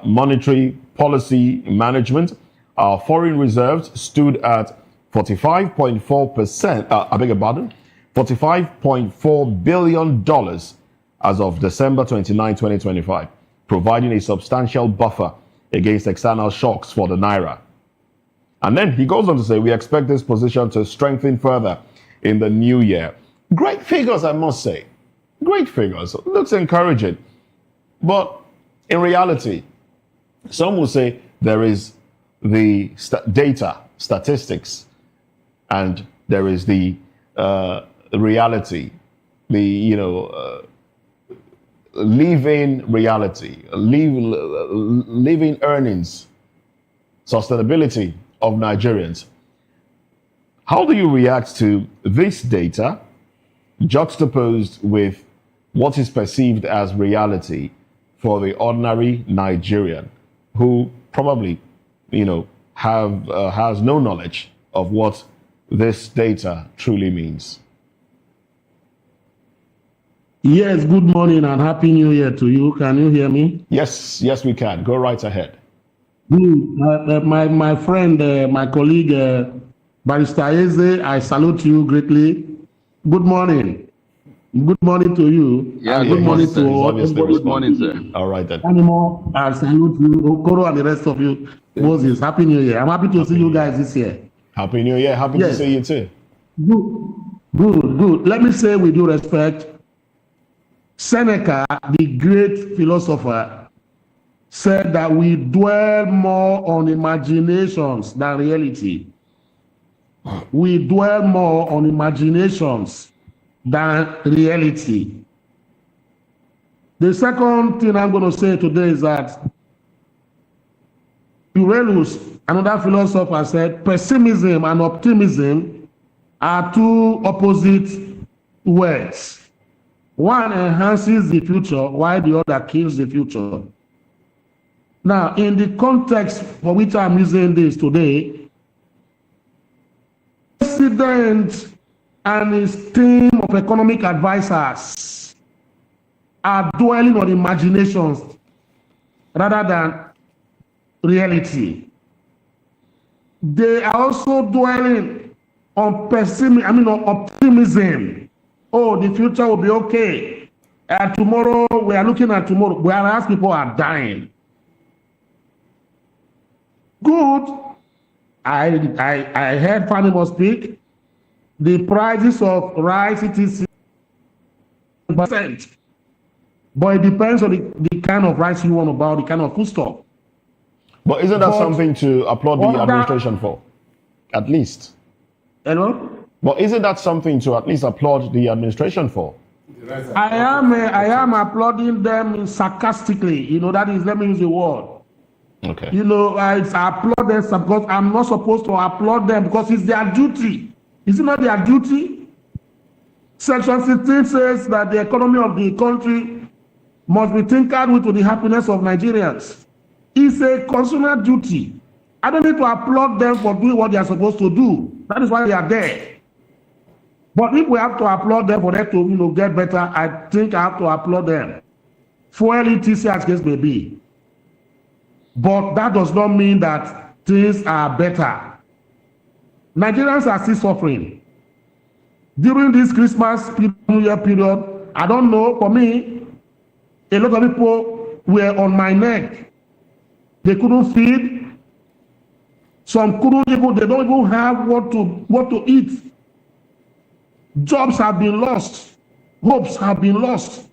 monetary policy management, our foreign reserves stood at 45.4 billion dollars as of December 29, 2025, providing a substantial buffer against external shocks for the naira. And then he goes on to say, we expect this position to strengthen further in the new year. Great figures, I must say. Great figures. Looks encouraging. But in reality, some will say there is the data, statistics, and there is the reality, the, living reality, living earnings, sustainability of Nigerians. How do you react to this data juxtaposed with what is perceived as reality for the ordinary Nigerian who probably, has no knowledge of what this data truly means? Yes, good morning and happy new year to you. Can you hear me? Yes, we can. Go right ahead. Good. My friend, my colleague, Barrister Eze, I salute you greatly. Good morning. Good morning to you. Yeah, good morning to all. Good morning, sir. All right then. Animal, I salute you. Okoro and the rest of you. Moses, happy new year. I'm happy to see you guys this year. Happy new year. Happy to see you too. Good. Let me say with due respect, Seneca, the great philosopher, said that we dwell more on imaginations than reality. We dwell more on imaginations than reality. The second thing I'm going to say today is that Aurelius, another philosopher, said pessimism and optimism are two opposite words. One enhances the future while the other kills the future. Now, in the context for which I'm using this today, the President and his team of economic advisors are dwelling on imaginations rather than reality. They are also dwelling on optimism. Oh, the future will be okay. Tomorrow, we are looking at tomorrow, whereas people are dying. Good. I heard Fanimo speak. The prices of rice, it is %. But it depends on the kind of rice you want to buy, the kind of foodstuff. But isn't that something to applaud the administration for? At least. Hello? But isn't that something to at least applaud the administration for? I am applauding them sarcastically. That is, let me use the word. Okay. I applaud them because I'm not supposed to applaud them because it's their duty. Is it not their duty? Section 16 says that the economy of the country must be tinkered with to the happiness of Nigerians. It's a consumer duty. I don't need to applaud them for doing what they are supposed to do. That is why they are there. But if we have to applaud them for them to get better, I think I have to applaud them. Fuel etc. as case may be. But that does not mean that things are better. Nigerians are still suffering. During this Christmas New Year period, I don't know, for me, a lot of people were on my neck. They couldn't feed. Some couldn't even, they don't even have what to eat. Jobs have been lost. Hopes have been lost.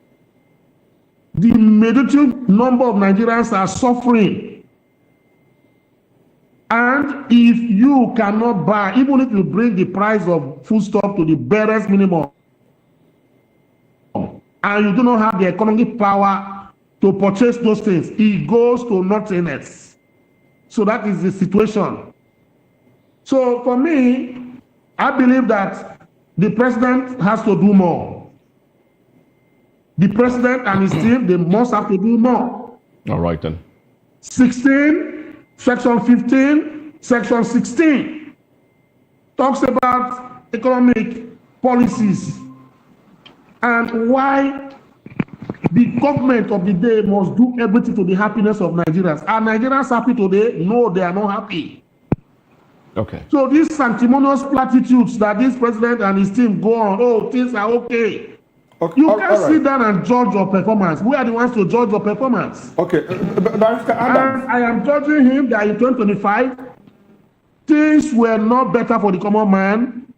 The majority number of Nigerians are suffering. And if you cannot buy, even if you bring the price of foodstuff to the barest minimum, and you do not have the economic power to purchase those things, it goes to nothingness. So that is the situation. So for me, I believe that the president has to do more. The president and his team, they must have to do more. All right then. 16, section 15, section 16 talks about economic policies and why the government of the day must do everything to the happiness of Nigerians. Are Nigerians happy today? No, they are not happy. Okay. So these sanctimonious platitudes that this president and his team go on, oh, things are okay. You can't sit down and judge your performance. We are the ones to judge your performance. Okay, Barrister Adams. And I am judging him that in 2025, things were not better for the common man.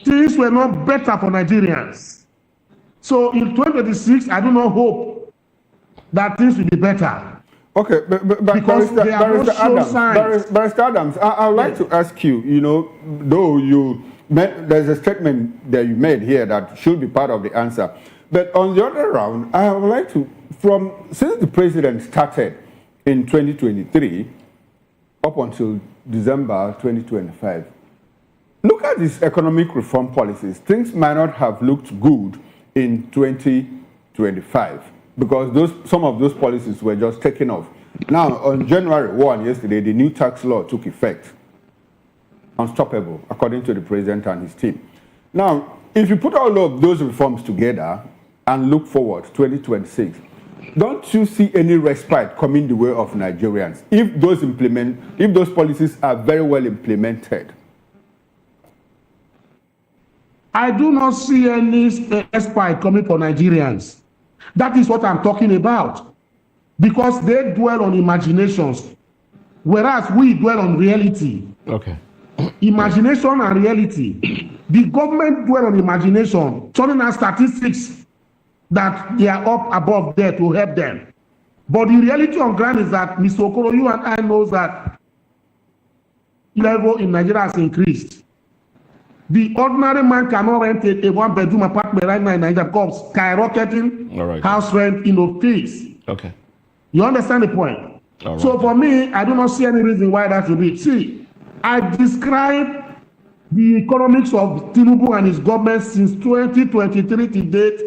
Things were not better for Nigerians. So in 2026, I do not hope that things will be better. Okay, but Barrister Adams, I would like to ask you, you know, though there's a statement that you made here that should be part of the answer. But on the other round, I would like to, since the president started in 2023 up until December 2025, look at these economic reform policies. Things might not have looked good in 2025 because some of those policies were just taken off. Now, on January 1 yesterday, the new tax law took effect. Unstoppable, according to the president and his team. Now, if you put all of those reforms together and look forward, 2026, don't you see any respite coming the way of Nigerians if those policies are very well implemented? I do not see any respite coming for Nigerians. That is what I'm talking about. Because they dwell on imaginations, whereas we dwell on reality. Okay. Imagination and reality. The government dwell on imagination, turning out statistics that they are up above there to help them. But the reality on ground is that, Mr. Okoro, you and I know that level in Nigeria has increased. The ordinary man cannot rent a one-bedroom apartment right now in Nigeria because skyrocketing house rent fees. Okay. You understand the point? So for me, I do not see any reason why that should be. See, I describe the economics of Tinubu and his government since 2023 to date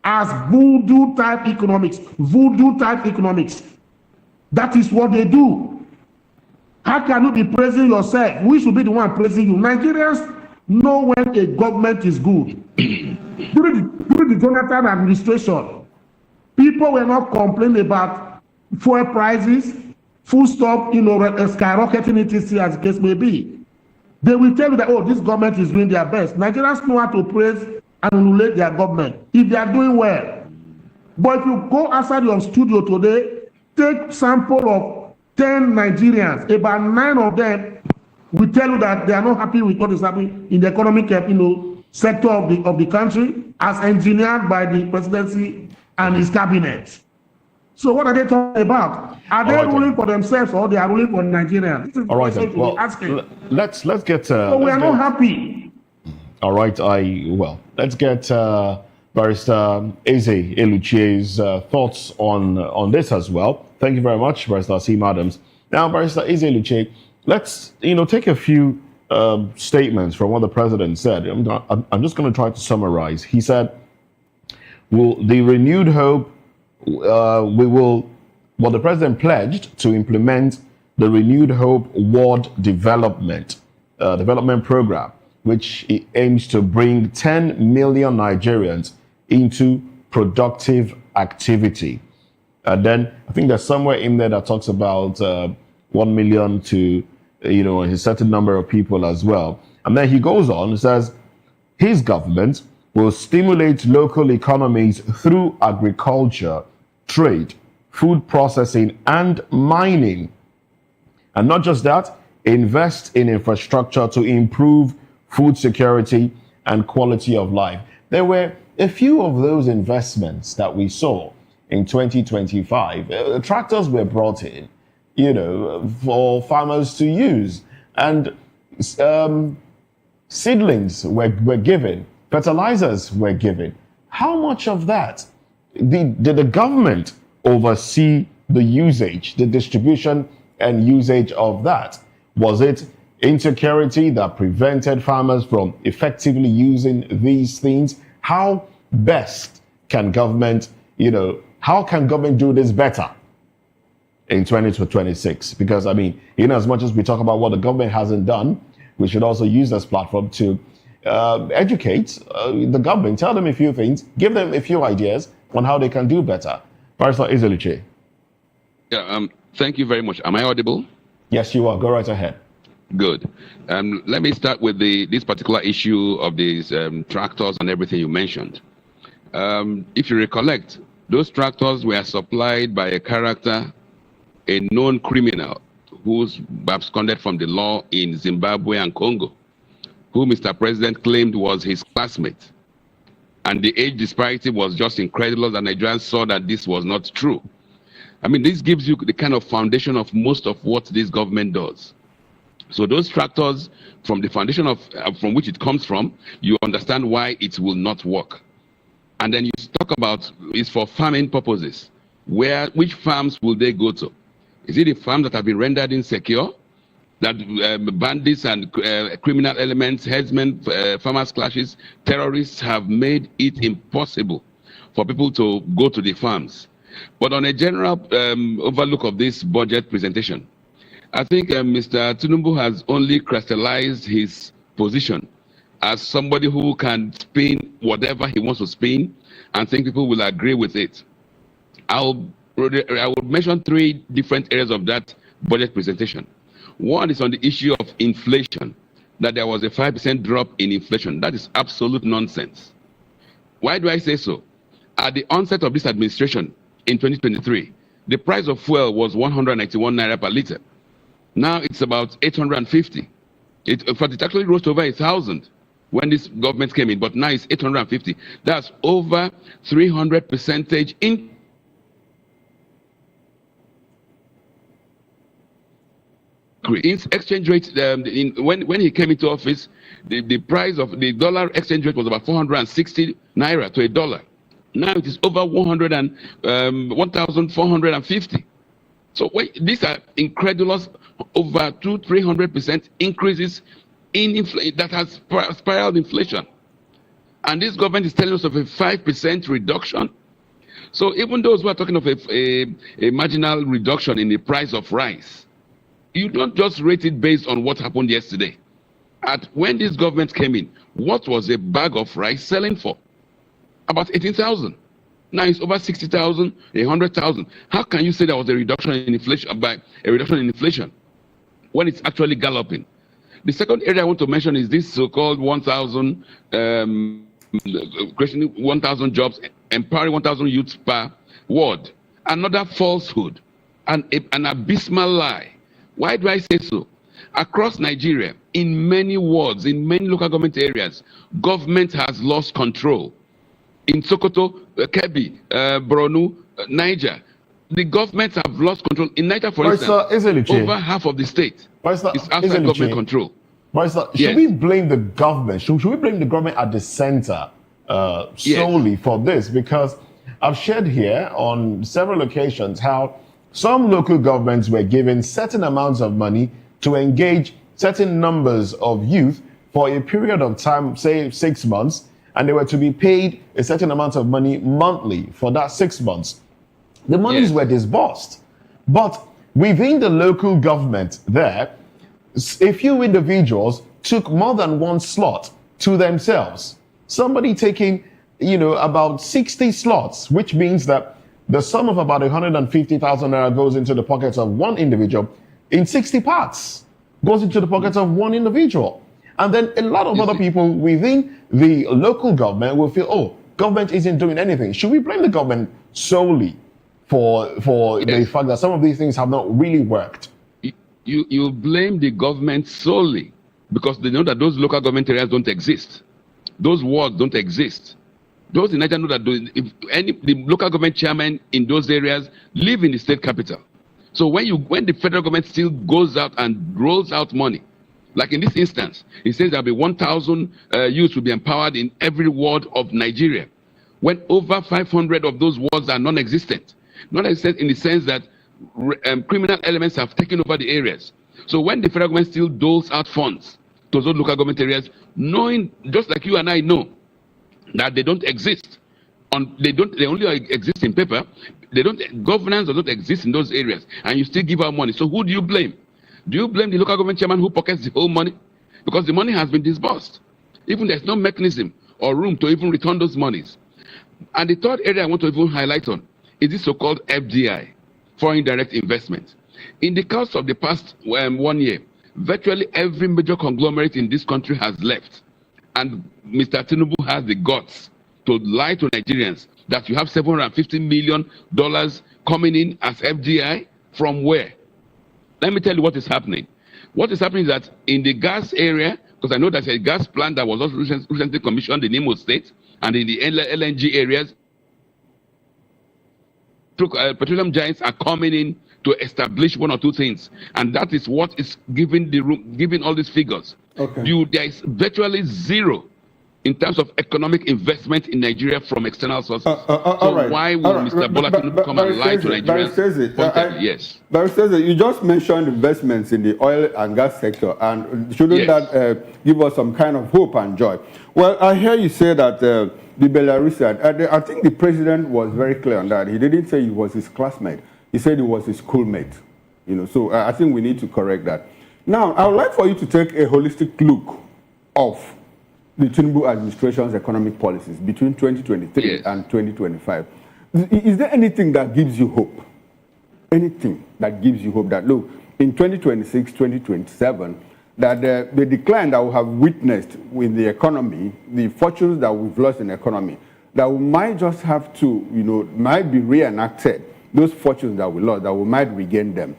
as voodoo-type economics. Voodoo-type economics. That is what they do. How can you be praising yourself? We should be the one praising you. Nigerians know when a government is good. During the Jonathan administration, people were not complaining about fuel prices, foodstuff, skyrocketing, etc., as the case may be. They will tell you that, oh, this government is doing their best. Nigerians know how to praise and emulate their government if they are doing well. But if you go outside your studio today, take sample of 10 Nigerians, about 9 of them will tell you that they are not happy with what is happening in the economic sector of the country as engineered by the presidency and his cabinet. So what are they talking about? Are they ruling for themselves or they are ruling for Nigerians? This is all right. Well, let's get. So we are not happy. All right. Let's get Barrister Eze Eluchie's thoughts on this as well. Thank you very much, Barrister Asim Adams. Now, Barrister Eze Eluchie, let's take a few statements from what the president said. I'm just going to try to summarize. He said, the renewed hope. The president pledged to implement the Renewed Hope Ward Development Program, which aims to bring 10 million Nigerians into productive activity. And then I think there's somewhere in there that talks about 1 million to, a certain number of people as well. And then he goes on and says his government will stimulate local economies through agriculture, trade, food processing, and mining. And not just that, invest in infrastructure to improve food security and quality of life. There were a few of those investments that we saw in 2025. Tractors were brought in. for farmers to use. And seedlings were given, fertilizers were given. How much of that did the government oversee the usage, the distribution and usage of that? Was it insecurity that prevented farmers from effectively using these things? How best can government, how can government do this better in 2026? Because, in as much as we talk about what the government hasn't done, we should also use this platform to educate the government, tell them a few things, give them a few ideas on how they can do better. Barrister Ezeluche. Yeah, thank you very much. Am I audible? Yes, you are. Go right ahead. Good. Let me start with this particular issue of these tractors and everything you mentioned. If you recollect, those tractors were supplied by a character, a known criminal who's absconded from the law in Zimbabwe and Congo, who Mr. President claimed was his classmate. And the age disparity was just incredible, and Nigerians saw that this was not true. This gives you the kind of foundation of most of what this government does. So those tractors, from the foundation of from which it comes from, you understand why it will not work. And then you talk about it's for farming purposes. Which farms will they go to? Is it the farms that have been rendered insecure, that bandits and criminal elements, herdsmen, farmers clashes, terrorists have made it impossible for people to go to the farms? But on a general overlook of this budget presentation, I think Mr. Tinubu has only crystallized his position as somebody who can spin whatever he wants to spin and think people will agree with it. I will mention three different areas of that budget presentation. One is on the issue of inflation, that there was a 5% drop in inflation. That is absolute nonsense. Why do I say so? At the onset of this administration in 2023, the price of fuel was 191 naira per liter. Now it's about 850. It actually rose to over 1,000 when this government came in, but now it's 850. That's over 300% increase. Exchange rate, when he came into office, the price of the dollar exchange rate was about 460 naira to a dollar. Now it is over 1,450. So these are incredulous, over 200-300% increases in inflation that has spiraled inflation. And this government is telling us of a 5% reduction. So even those who are talking of a marginal reduction in the price of rice, you don't just rate it based on what happened yesterday. When this government came in, what was a bag of rice selling for? About 18,000. Now it's over 60,000, 100,000. How can you say there was a reduction in inflation when it's actually galloping? The second area I want to mention is this so-called 1,000 jobs, empowering 1,000 youths per ward. Another falsehood, an abysmal lie. Why do I say so? Across Nigeria, in many wards, in many local government areas, government has lost control. In Sokoto, Kebbi, Borno, Niger, the governments have lost control. In Niger, for instance, over half of the state is outside government control. Should we blame the government? Should we blame the government at the center solely for this? Because I've shared here on several occasions how some local governments were given certain amounts of money to engage certain numbers of youth for a period of time, say 6 months, and they were to be paid a certain amount of money monthly for that 6 months. The monies were disbursed. But within the local government there, a few individuals took more than one slot to themselves. Somebody taking, about 60 slots, which means that the sum of about 150,000 naira goes into the pockets of one individual in 60 parts, goes into the pockets of one individual. And then a lot of other people within the local government will feel, government isn't doing anything. Should we blame the government solely for the fact that some of these things have not really worked? You blame the government solely because they know that those local government areas don't exist. Those wards don't exist. Those in Nigeria know that the local government chairmen in those areas live in the state capital. So when the federal government still goes out and rolls out money, like in this instance, it says there'll be 1,000 youths will be empowered in every ward of Nigeria, when over 500 of those wards are non-existent. Non-existent in the sense that criminal elements have taken over the areas. So when the federal government still doles out funds to those local government areas, knowing, just like you and I know, that they don't exist, they only exist in paper, governance does not exist in those areas, and you still give out money. So who do you blame? Do you blame the local government chairman who pockets the whole money? Because the money has been disbursed. Even there's no mechanism or room to even return those monies. And the third area I want to even highlight on is this so-called FDI, foreign direct investment. In the course of the past 1 year, virtually every major conglomerate in this country has left. And Mr. Tinubu has the guts to lie to Nigerians that you have $750 million coming in as FDI from where? Let me tell you what is happening. What is happening is that in the gas area, because I know there's a gas plant that was also recently commissioned in Imo State, and in the LNG areas, petroleum giants are coming in to establish one or two things, and that is what is giving all these figures. Okay. There is virtually zero in terms of economic investment in Nigeria from external sources. So why will Mr. Bola Tinubu come and lie to Nigerians? Yes. Barrister, you just mentioned investments in the oil and gas sector, and shouldn't that give us some kind of hope and joy? Well, I hear you say that the Belarusian, I think the president was very clear on that. He didn't say he was his classmate. He said he was his schoolmate. So I think we need to correct that. Now, I would like for you to take a holistic look of the Tinubu administration's economic policies between 2023 and 2025. Is there anything that gives you hope? Anything that gives you hope that, look, in 2026, 2027, that the decline that we have witnessed with the economy, the fortunes that we've lost in the economy, that we might just have to, might be reenacted, those fortunes that we lost, that we might regain them,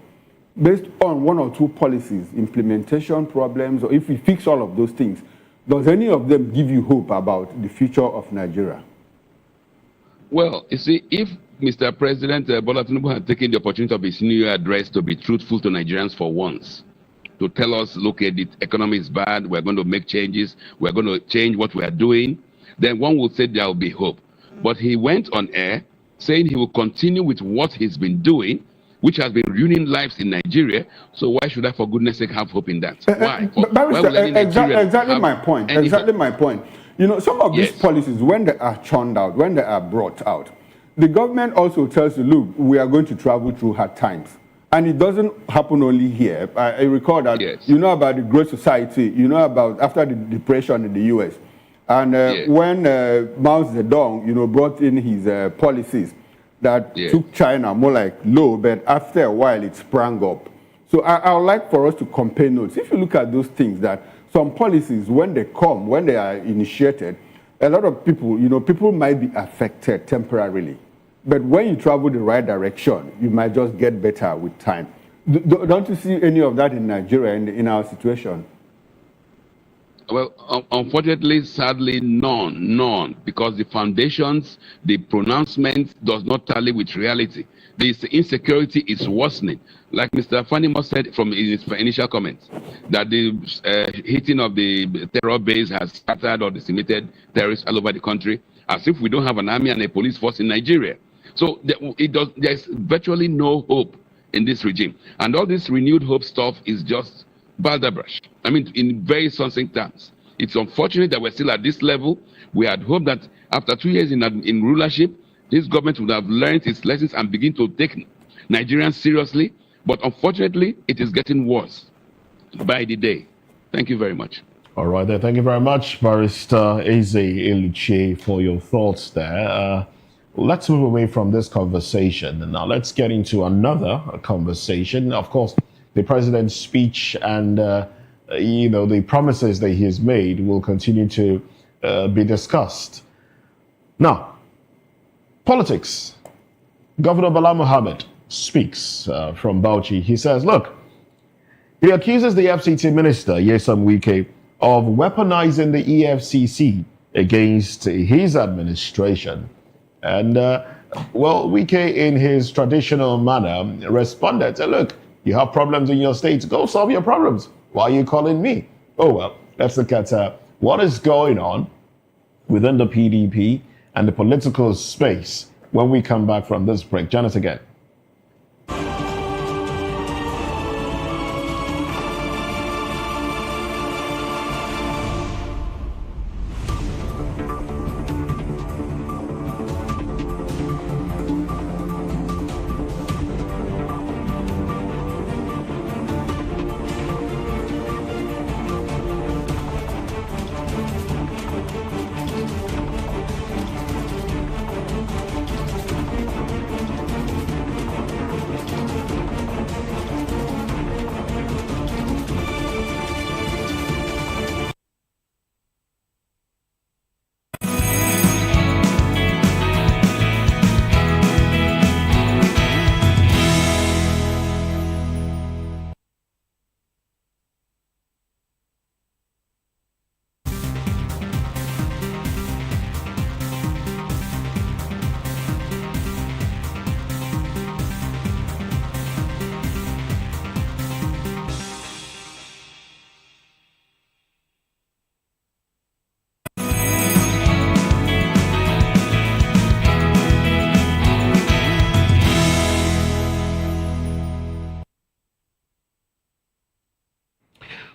based on one or two policies, implementation problems, or if we fix all of those things, does any of them give you hope about the future of Nigeria? Well, you see, if Mr. President Bola Tinubu had taken the opportunity of his New Year address to be truthful to Nigerians for once, to tell us, look, the economy is bad, we're going to make changes, we're going to change what we are doing, then one would say there will be hope. But he went on air saying he will continue with what he's been doing, which has been ruining lives in Nigeria. So why should I, for goodness sake, have hope in that? Why? Exactly my point. Exactly my point. Some of these policies, when they are churned out, when they are brought out, the government also tells you, look, we are going to travel through hard times. And it doesn't happen only here. I recall that you know about the Great Society, you know about after the Depression in the US. And when Mao Zedong, brought in his policies, that took China more like low, but after a while it sprang up. So I would like for us to compare notes. If you look at those things, that some policies, when they come, when they are initiated, a lot of people, people might be affected temporarily. But when you travel the right direction, you might just get better with time. Don't you see any of that in Nigeria, in our situation? Well, unfortunately, sadly, none, because the foundations, the pronouncements does not tally with reality. This insecurity is worsening. Like Mr. Fanimo said from his initial comments, that the hitting of the terror base has scattered or decimated terrorists all over the country, as if we don't have an army and a police force in Nigeria. So there's virtually no hope in this regime. And all this renewed hope stuff is just balderdash. I mean, in very succinct terms, it's unfortunate that we're still at this level. We had hoped that after 2 years in rulership, this government would have learned its lessons and begin to take Nigerians seriously. But unfortunately, it is getting worse by the day. Thank you very much. All right, then. Thank you very much, Barrister Eze Eluche, for your thoughts there. Let's move away from this conversation. And now let's get into another conversation. Of course, the president's speech and, the promises that he has made will continue to be discussed. Now, politics. Governor Bala Mohammed speaks from Bauchi. He says, look, he accuses the FCT minister, Nyesom Wike, of weaponizing the EFCC against his administration. And Well, Wike, in his traditional manner, responded, said, look, you have problems in your state, go solve your problems. Why are you calling me? Oh, well, let's look at what is going on within the PDP and the political space when we come back from this break. Join us again.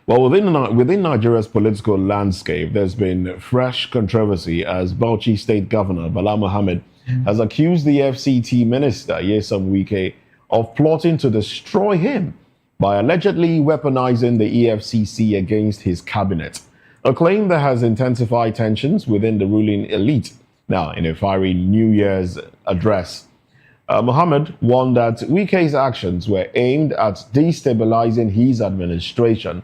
Well, within Nigeria's political landscape, there's been fresh controversy as Bauchi State Governor Bala Mohammed has accused the FCT minister, Nyesom Wike, of plotting to destroy him by allegedly weaponizing the EFCC against his cabinet, a claim that has intensified tensions within the ruling elite. Now, in a fiery New Year's address, Mohammed warned that Wike's actions were aimed at destabilizing his administration,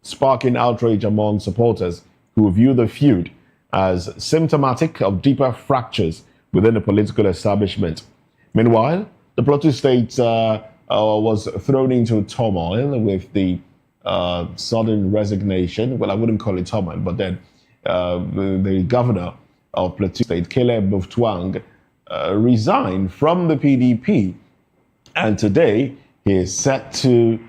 sparking outrage among supporters who view the feud as symptomatic of deeper fractures within the political establishment. Meanwhile, the Plateau State was thrown into turmoil with the sudden resignation. Well, I wouldn't call it turmoil, but then the governor of Plateau State, Caleb Mutfwang, resigned from the PDP, and today he is set to,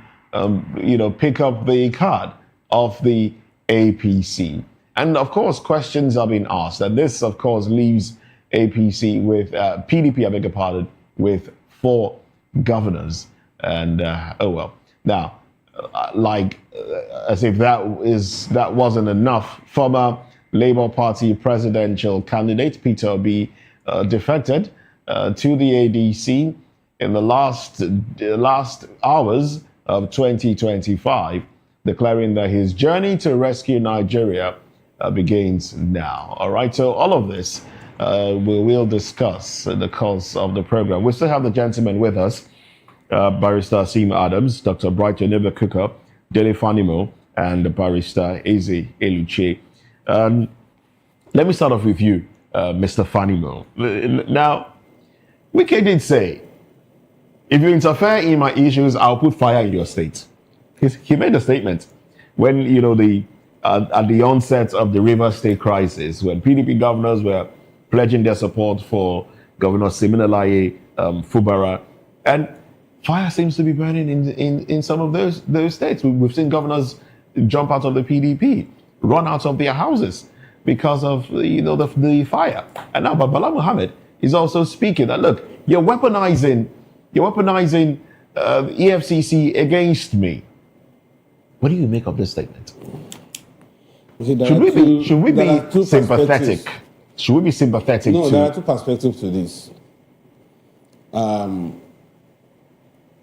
pick up the card of the APC. And of course, questions are being asked, and this, of course, leaves APC with PDP, I beg your pardon, with 4 governors. And now, as if that wasn't enough, former Labour Party presidential candidate Peter Obi defected to the ADC in the last hours of 2025, declaring that his journey to rescue Nigeria begins now. All right, so all of this we will discuss in the course of the program. We still have the gentlemen with us, Barrister Asim Adams, Dr. Brighton Kuka, Dele Fanimo, and Barrister Eze Eluche. Let me start off with you, Mr. Fanimo. Now, Wike did say, if you interfere in my issues, I'll put fire in your state. He made a statement when, at the onset of the River State crisis, when PDP governors were pledging their support for Governor Siminalayi Fubara, and fire seems to be burning in some of those states. We've seen governors jump out of the PDP, run out of their houses because of the fire. And now Bala Mohammed is also speaking that, look, you're weaponizing EFCC against me. What do you make of this statement? Should we be sympathetic? Should we be sympathetic? No, there are 2 perspectives to this. Wike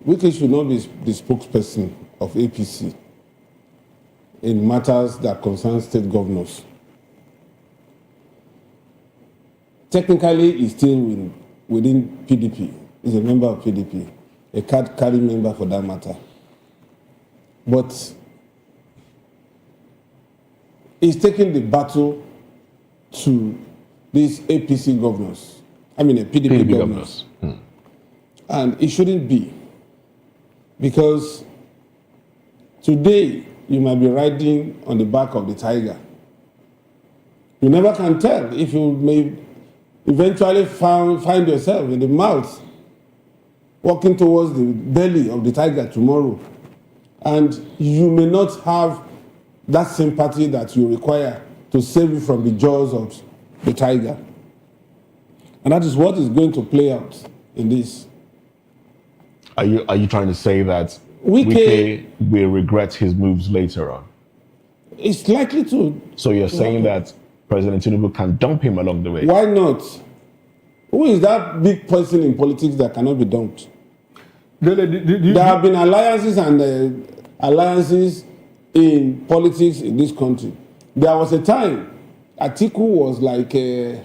should not be the spokesperson of APC in matters that concern state governors. Technically, he's still within PDP. He's a member of PDP, a card-carrying member for that matter. But he's taking the battle to these APC governors. PDP governors. And it shouldn't be. Because today, you might be riding on the back of the tiger. You never can tell if you may eventually find yourself in the mouth, walking towards the belly of the tiger tomorrow. And you may not have that sympathy that you require to save you from the jaws of the tiger. And that is what is going to play out in this. Are you trying to say that Wike will regret his moves later on? It's likely to. So you're saying that President Tinubu can dump him along the way? Why not? Who is that big person in politics that cannot be dumped? There have been alliances and alliances in politics in this country. There was a time Atiku was like the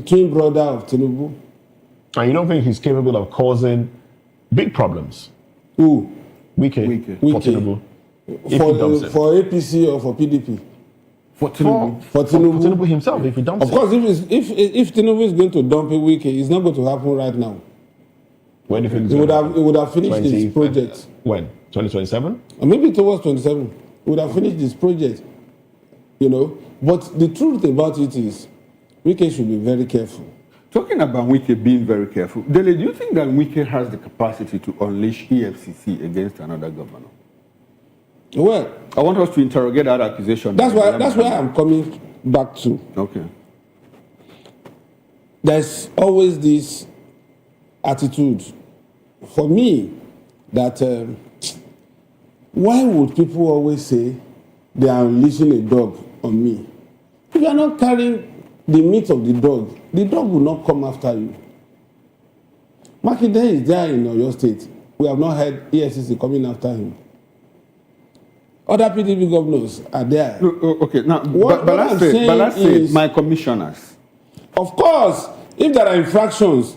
twin brother of Tinubu. And you don't think he's capable of causing big problems? Who? Wike. For Tinubu. For APC or for PDP? For Tinubu. For Tinubu. For Tinubu himself, if he dumps Of course, if Tinubu is going to dump Wike, it's not going to happen right now. When do you think he would have finished his project. When? 2027? Or maybe towards 27. He would have finished this project. You know? But the truth about it is, Wike should be very careful. Talking about Wike being very careful, Dele, do you think that Wike has the capacity to unleash EFCC against another governor? Well, I want us to interrogate that accusation. That's why I'm coming back to. Okay. There's always this attitude for me that why would people always say they are unleashing a dog on me? If you are not carrying the meat of the dog will not come after you. Makinde is there in your state. We have not heard EFCC coming after him. Other PDP governors are there. Okay, now, but let's say my commissioners. Of course, if there are infractions,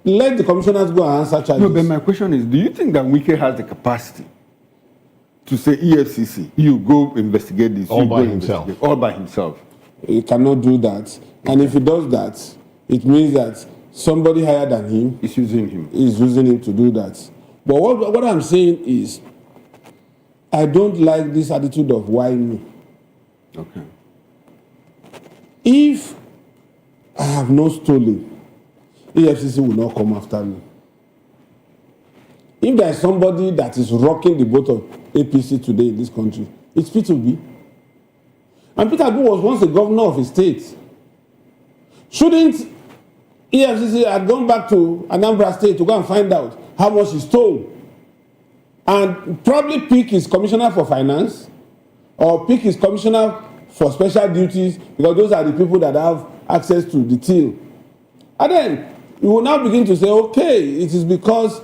let the commissioners go and answer charges. No, but my question is, do you think that Wike has the capacity to say EFCC, you go investigate this? All by himself. All by himself. He cannot do that. And if he does that, it means that somebody higher than him is using him. To do that. But what I'm saying is, I don't like this attitude of why me. Okay. If I have not stolen, EFCC will not come after me. If there is somebody that is rocking the boat of APC today in this country, it's P2B. And Peter Obi was once the governor of his state. Shouldn't EFCC have gone back to Anambra State to go and find out how much he stole? And probably pick his commissioner for finance or pick his commissioner for special duties, because those are the people that have access to the till. And then you will now begin to say, okay, it is because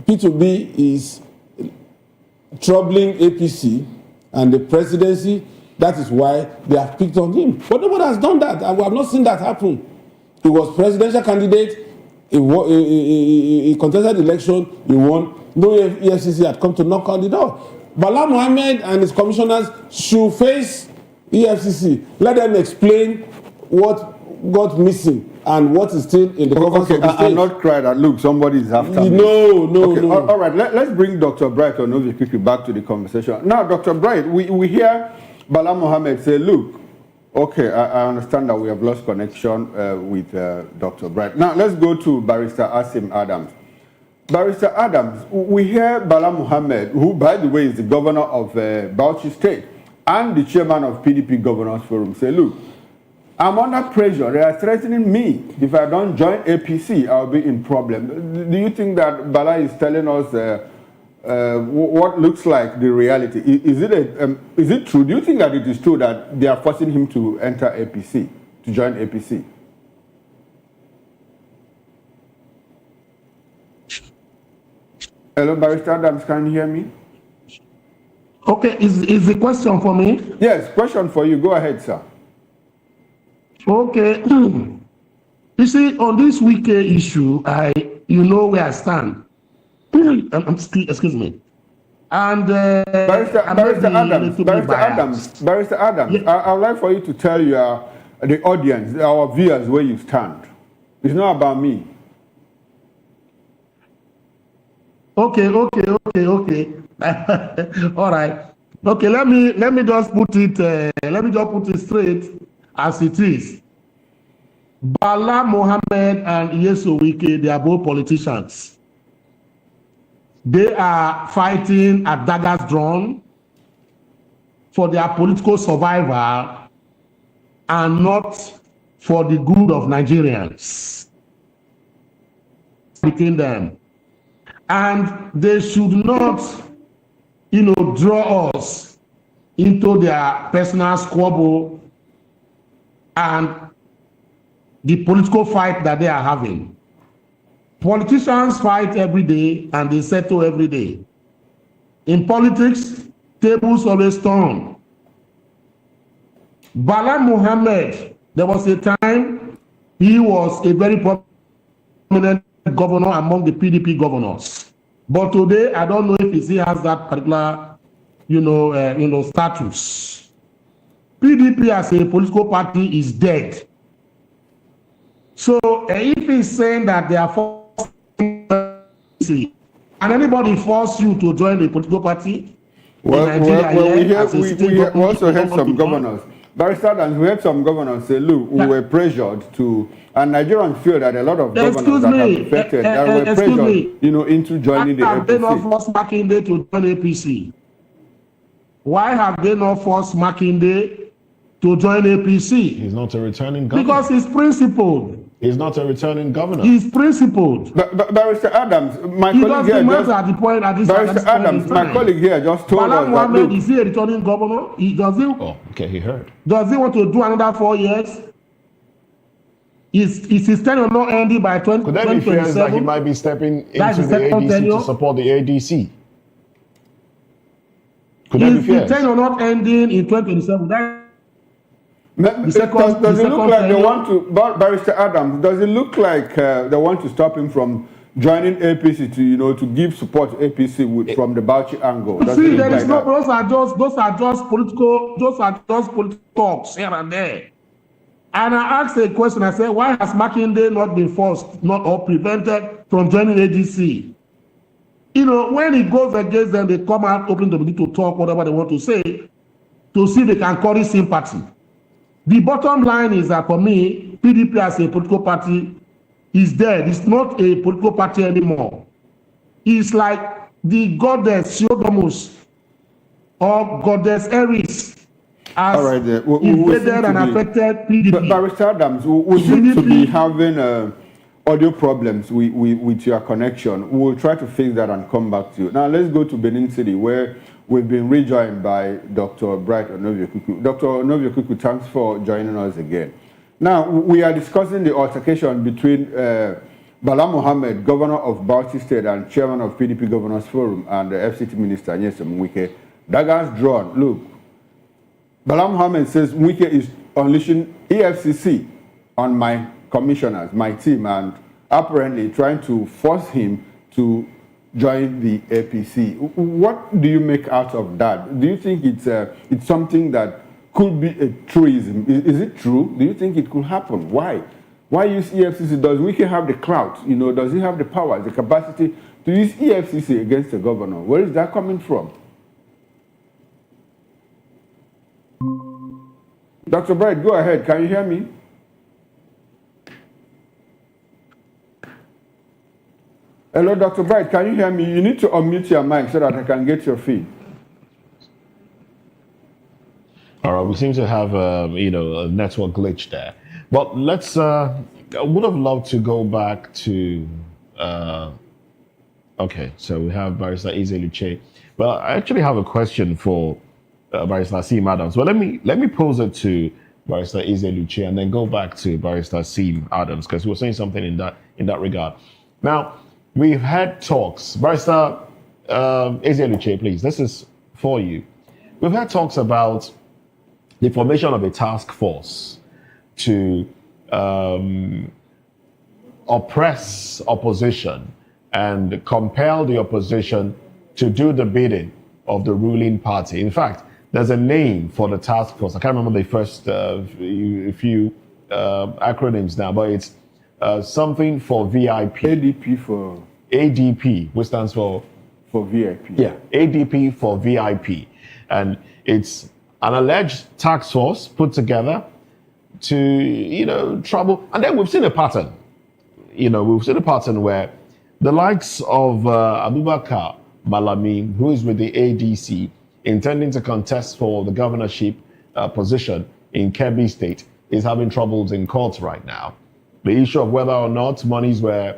P2B is troubling APC and the presidency. That is why they have picked on him. But nobody has done that. I have not seen that happen. He was presidential candidate. He contested the election. He won. No EFCC had come to knock on the door. Bala Mohammed and his commissioners should face EFCC. Let them explain what got missing and what is still in the covers of the state. I'm not crying that, look, somebody is after me. No. All right, let's bring Dr. Bright Onovi quickly back to the conversation. Now, Dr. Bright, we hear Bala Mohammed say, look, okay, I understand that we have lost connection with Dr. Bright. Now, let's go to Barrister Asim Adams. Barrister Adams, we hear Bala Mohammed, who, by the way, is the governor of Bauchi State and the chairman of PDP Governors Forum, say, look, I'm under pressure. They are threatening me. If I don't join APC, I'll be in problem. Do you think that Bala is telling us what looks like the reality? Is it true? Do you think that it is true that they are forcing him to enter APC, to join APC? Hello, Barrister Adams, can you hear me? Okay, is the question for me? Yes, question for you. Go ahead, sir. Okay. You see, on this Wike issue, you know where I stand. Excuse me. And Barrister Adams, yeah. I would like for you to tell the audience, our viewers, where you stand. It's not about me. Okay. All right. Okay, let me just put it straight as it is. Bala Mohammed and Nyesom Wike, they are both politicians. They are fighting at daggers drawn for their political survival and not for the good of Nigerians. Between them. And they should not, draw us into their personal squabble and the political fight that they are having. Politicians fight every day and they settle every day. In politics, tables always turn. Bala Mohammed, there was a time he was a very prominent governor among the PDP governors. But today, I don't know if he still has that particular, status. PDP as a political party is dead. So if he's saying that they are forcing, and anybody force you to join a political party, we also had some governors. Barrister, and we had some governors say, look, we were pressured to, and Nigerians feel that a lot of governors that have affected that were pressured, into joining the APC. Why have they not forced Makinde to join APC? Why have they not forced Makinde to join APC? He's not a returning governor. Because he's principled. He's not a returning governor. He's principled. Barrister Adams, my colleague here just... at the point at this Barrister Adams, my colleague here just told Bala us Mohammed, that... is he a returning governor? Oh, okay, he heard. Does he want to do another 4 years? Is his tenure not ending by 2027? Could there be fears that he might be stepping into the ADC to support the ADC? Could there be fears? Is the tenure not ending in 2027? Does it look like they want to, Barrister Adams, does it look like they want to stop him from joining APC to give support to APC from the Bauchi angle? See, there is no, those are just political talks here and there. And I asked a question, I said, why has Makinde not been forced, or prevented from joining ADC? When it goes against them, they come out open to talk whatever they want to say, to see if they can curry sympathy. The bottom line is that for me, PDP as a political party is dead. It's not a political party anymore. It's like the goddess Theodomus or goddess Eris has invaded and affected PDP. But Barrister Adams, we seem to be having audio problems with your connection. We'll try to fix that and come back to you. Now let's go to Benin City, where we've been rejoined by Dr. Bright Onoviokuku. Dr. Onoviokuku, thanks for joining us again. Now, we are discussing the altercation between Bala Mohammed, governor of Bauchi State and chairman of PDP Governors Forum, and the FCT minister, Nyesom Wike. Daggers drawn. Look, Bala Mohammed says Wike is unleashing EFCC on my commissioners, my team, and apparently trying to force him to join the APC. What do you make out of that? Do you think it's something that could be a truism? Is it true? Do you think it could happen? Why? Why use EFCC? Does Wike have the clout? Does he have the power, the capacity to use EFCC against the governor? Where is that coming from? Dr. Bright, go ahead. Can you hear me? Hello, Dr. Bright, can you hear me? You need to unmute your mic so that I can get your feed. All right, we seem to have a network glitch there. But let's, I would have loved to go back to, okay, so we have Barrister Eze Luche. Well, I actually have a question for Barrister Sim Adams. Well, let me pose it to Barrister Eze Luche and then go back to Barrister Sim Adams, because we were saying something in that regard. Now, we've had talks. Barrister Eze Luche, please, this is for you. We've had talks about the formation of a task force to oppress opposition and compel the opposition to do the bidding of the ruling party. In fact, there's a name for the task force. I can't remember the first few acronyms now, but it's something for VIP. ADP for... ADP, which stands for VIP. Yeah, ADP for VIP. And it's an alleged task force put together to trouble. And then we've seen a pattern. We've seen a pattern where the likes of Abubakar Malami, who is with the ADC, intending to contest for the governorship position in Kebbi State, is having troubles in court right now. The issue of whether or not monies were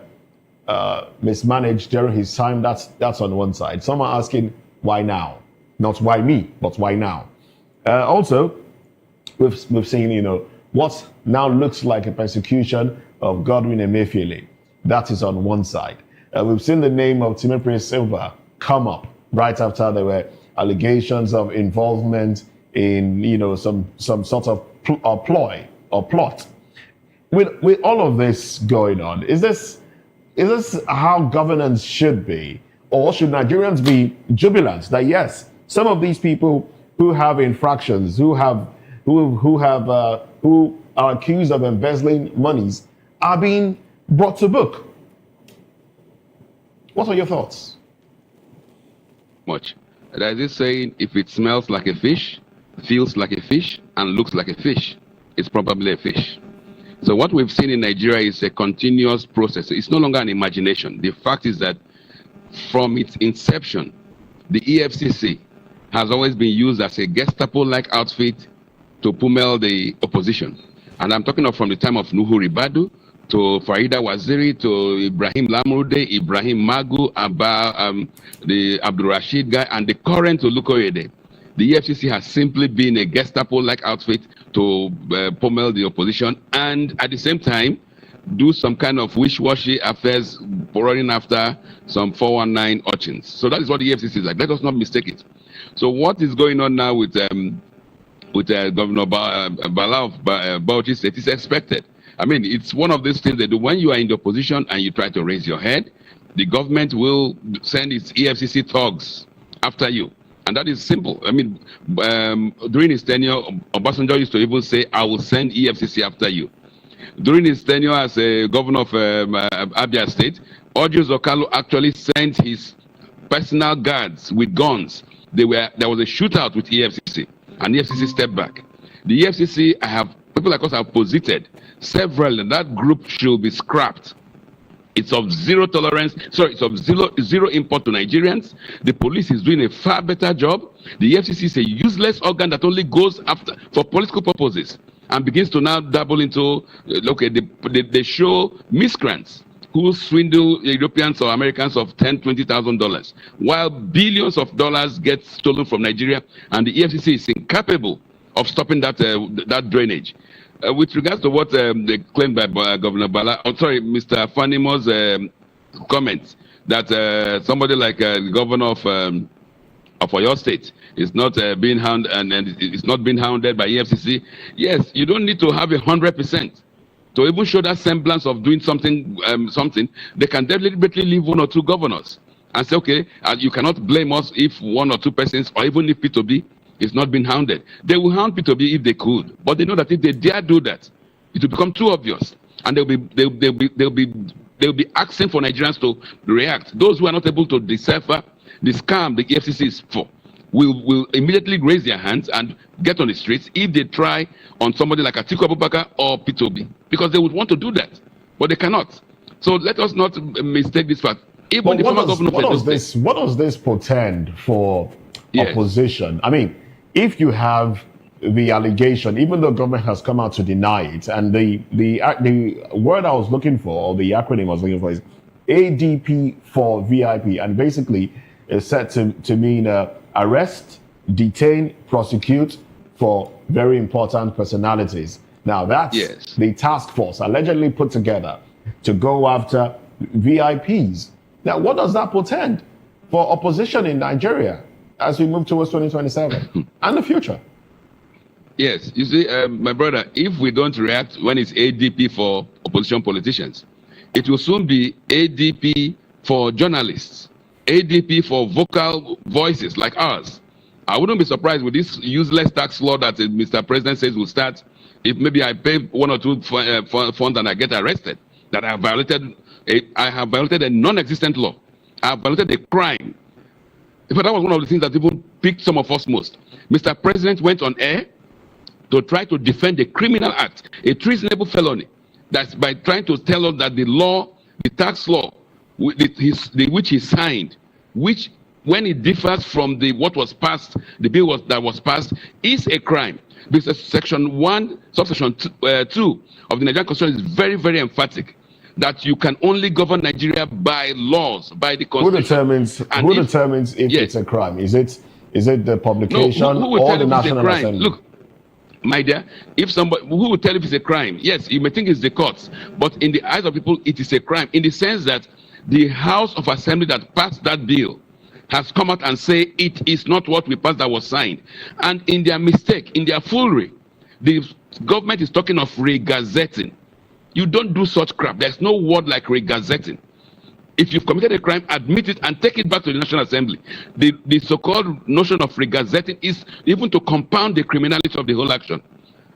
mismanaged during his time, that's on one side. Some are asking, why now? Not why me, but why now? Also, we've seen, what now looks like a persecution of Godwin Emefiele. That is on one side. We've seen the name of Timothy Silva come up right after there were allegations of involvement in, some sort of ploy or plot. With all of this going on, is this how governance should be? Or should Nigerians be jubilant that yes, some of these people who have infractions, who are accused of embezzling monies, are being brought to book? What are your thoughts? Much. There's this saying, if it smells like a fish, feels like a fish, and looks like a fish, it's probably a fish. So what we've seen in Nigeria is a continuous process. It's no longer an imagination. The fact is that from its inception, the EFCC has always been used as a Gestapo-like outfit to pummel the opposition. And I'm talking of from the time of Nuhu Ribadu to Farida Waziri to Ibrahim Lamrude, Ibrahim Magu, the Abdul Rashid guy, and the current Olukoyede. The EFCC has simply been a Gestapo-like outfit to pummel the opposition and at the same time do some kind of wish-washy affairs running after some 419 urchins. So that is what the EFCC is like. Let us not mistake it. So what is going on now with Governor Bala of Bauchi State is expected. I mean, it's one of those things that when you are in the opposition and you try to raise your head, the government will send its EFCC thugs after you. And that is simple. I mean, during his tenure, Obasanjo used to even say, I will send EFCC after you. During his tenure as a governor of Abia State, Orji Zokalo actually sent his personal guards with guns. There was a shootout with EFCC, and EFCC stepped back. The EFCC, people like us have posited several, and that group should be scrapped. It's of zero tolerance. Sorry, it's of zero import to Nigerians. The police is doing a far better job. The EFCC is a useless organ that only goes after for political purposes and begins to now dabble into they show miscreants who swindle Europeans or Americans of $10,000, $20,000, while billions of dollars get stolen from Nigeria, and the EFCC is incapable of stopping that drainage. With regards to what they claimed by Governor Bala, Mr. Fanimo's comments that somebody like the governor of Oyo State is not being hounded and it's not being hounded by EFCC. Yes, you don't need to have 100% to even show that semblance of doing something. They can deliberately leave one or two governors and say, okay, you cannot blame us if one or two persons or even if P2B is not being hounded. They will hound P2B if they could, but they know that if they dare do that, it will become too obvious, and they'll be asking for Nigerians to react. Those who are not able to decipher the scam the EFCC is for will immediately raise their hands and get on the streets if they try on somebody like Atiku Abubakar or P2B, because they would want to do that, but they cannot. So let us not mistake this fact. Even the former governor what does this portend for opposition? I mean, if you have the allegation, even though government has come out to deny it, and the word I was looking for, or the acronym I was looking for, is ADP for VIP, and basically it's said to mean arrest, detain, prosecute for very important personalities. Now that's the task force allegedly put together to go after VIPs. Now, what does that portend for opposition in Nigeria as we move towards 2027 and the future? Yes, you see, my brother, if we don't react when it's ADP for opposition politicians, it will soon be ADP for journalists, ADP for vocal voices like ours. I wouldn't be surprised with this useless tax law that Mr. President says will start if maybe I pay one or two funds and I get arrested, that I have violated a non-existent law. I have violated a crime. In fact, that was one of the things that even piqued some of us most. Mr. President went on air to try to defend a criminal act, a treasonable felony. That's by trying to tell us that the law, the tax law, which he signed, which when it differs from what was passed, the bill that was passed, is a crime. Because Section 1, subsection 2 of the Nigerian Constitution is very, very emphatic that you can only govern Nigeria by laws, by the Constitution. Who determines if it's a crime? Is it the publication or the National Assembly? Look, my dear, if somebody who will tell if it's a crime, yes, you may think it's the courts, but in the eyes of people, it is a crime in the sense that the House of Assembly that passed that bill has come out and say it is not what we passed that was signed. And in their mistake, in their foolery, the government is talking of regazetting. You don't do such crap. There's no word like regazetting. If you've committed a crime, admit it and take it back to the National Assembly. The so-called notion of regazetting is even to compound the criminality of the whole action.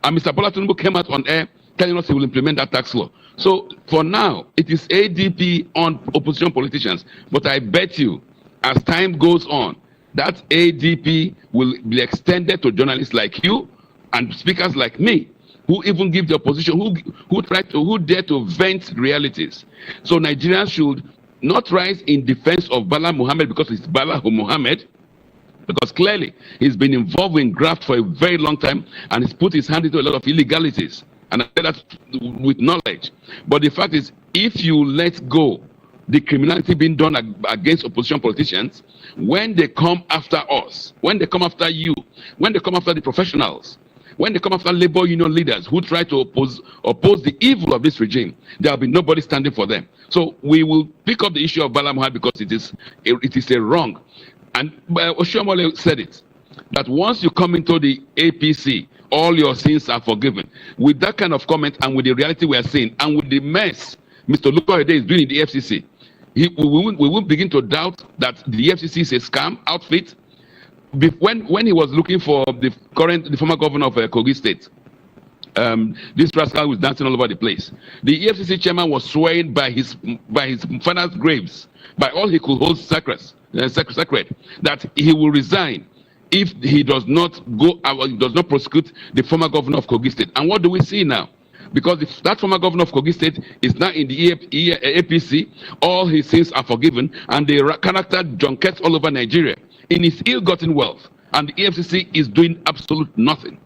And Mr. Bola Tinubu came out on air telling us he will implement that tax law. So for now, it is ADP on opposition politicians. But I bet you, as time goes on, that ADP will be extended to journalists like you and speakers like me, who even give the opposition, who dare to vent realities. So Nigerians should not rise in defense of Bala Muhammad because it's Bala Muhammad, because clearly he's been involved in graft for a very long time and he's put his hand into a lot of illegalities. And I say that with knowledge. But the fact is, if you let go the criminality being done against opposition politicians, when they come after us, when they come after you, when they come after the professionals, when they come after labor union leaders who try to oppose the evil of this regime, there will be nobody standing for them. So we will pick up the issue of Bala Muhammad because it is a wrong. And Oshiomhole said it, that once you come into the APC, all your sins are forgiven. With that kind of comment and with the reality we are seeing and with the mess Mr. Lukoyede is doing in the FCC, we will begin to doubt that the FCC is a scam outfit. When he was looking for the former governor of Kogi State, this rascal was dancing all over the place. The EFCC chairman was swearing by his father's graves, by all he could hold sacred, that he will resign if he does not prosecute the former governor of Kogi State. And what do we see now? Because if that former governor of Kogi State is now in the APC, all his sins are forgiven, and the character junkets all over Nigeria in his ill-gotten wealth, and the EFCC is doing absolute nothing.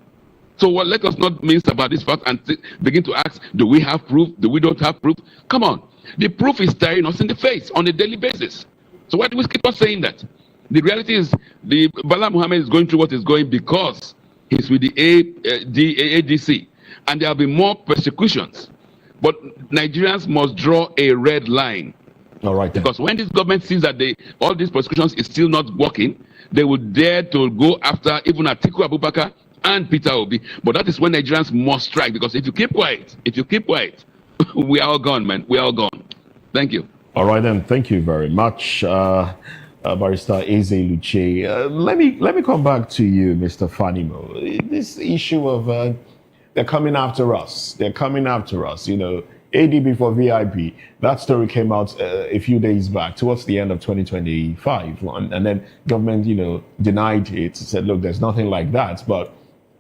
So let us not mince about this fact and begin to ask, do we have proof? Do we don't have proof? Come on. The proof is staring us in the face on a daily basis. So why do we keep on saying that? The reality is, the Bala Muhammad is going through what is going because he's with the ADC. And there will be more persecutions. But Nigerians must draw a red line. All right. Then. Because when this government sees that all these persecutions is still not working, they would dare to go after even Atiku Abubakar and Peter Obi. But that is when Nigerians must strike. Because if you keep quiet, we are all gone, man. We are all gone. Thank you. All right, then. Thank you very much, Barrister Eze Luche. Let me come back to you, Mr. Fanimo. This issue of they're coming after us. They're coming after us. You know, ADB for VIP. That story came out a few days back, towards the end of 2025, and then government, denied it. Said, look, there's nothing like that. But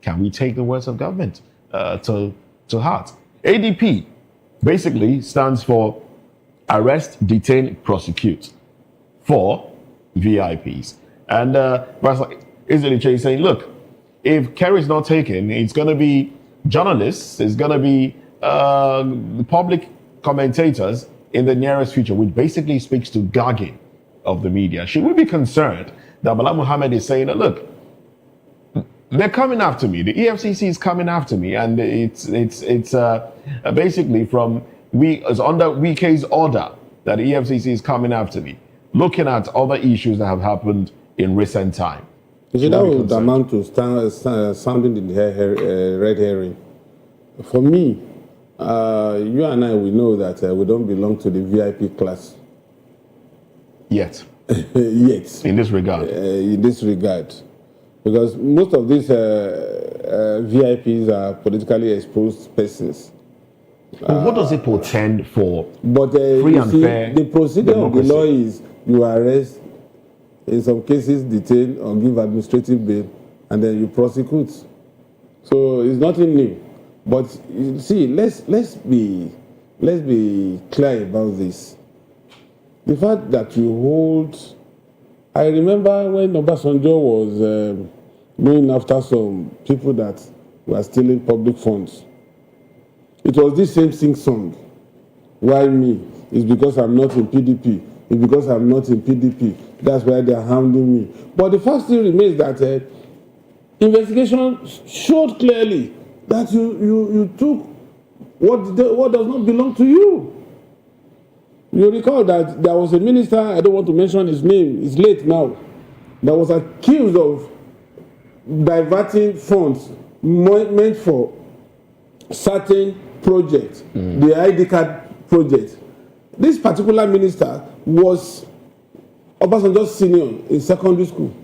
can we take the words of government to heart? ADP basically stands for Arrest, Detain, Prosecute for VIPs. And Israeli is saying, look, if Kerry is not taken, it's going to be journalists, it's going to be public commentators in the nearest future, which basically speaks to gagging of the media. Should we be concerned that Bala Muhammad is saying, look, they're coming after me, the EFCC is coming after me, and it's basically from under Wike's order that the EFCC is coming after me, looking at other issues that have happened in recent time. That would amount to sounding the red herring. For me, you and I, we know that we don't belong to the VIP class. Yet. Yet. In this regard. In this regard. Because most of these VIPs are politically exposed persons. What does it portend for free and fair the procedure democracy? of the law is you arrest, in some cases detain or give administrative bail, and then you prosecute. So it's nothing new. But you see, let's be clear about this. The fact that you hold, I remember when Obasanjo was going after some people that were stealing public funds. It was this same sing-song. Why me? It's because I'm not in PDP. It's because I'm not in PDP. That's why they are hounding me. But the fact still remains that investigation showed clearly that you took what does not belong to you. You recall that there was a minister, I don't want to mention his name, he's late now, that was accused of diverting funds meant for certain projects, the ID card project. This particular minister was Obasanjo's senior in secondary school.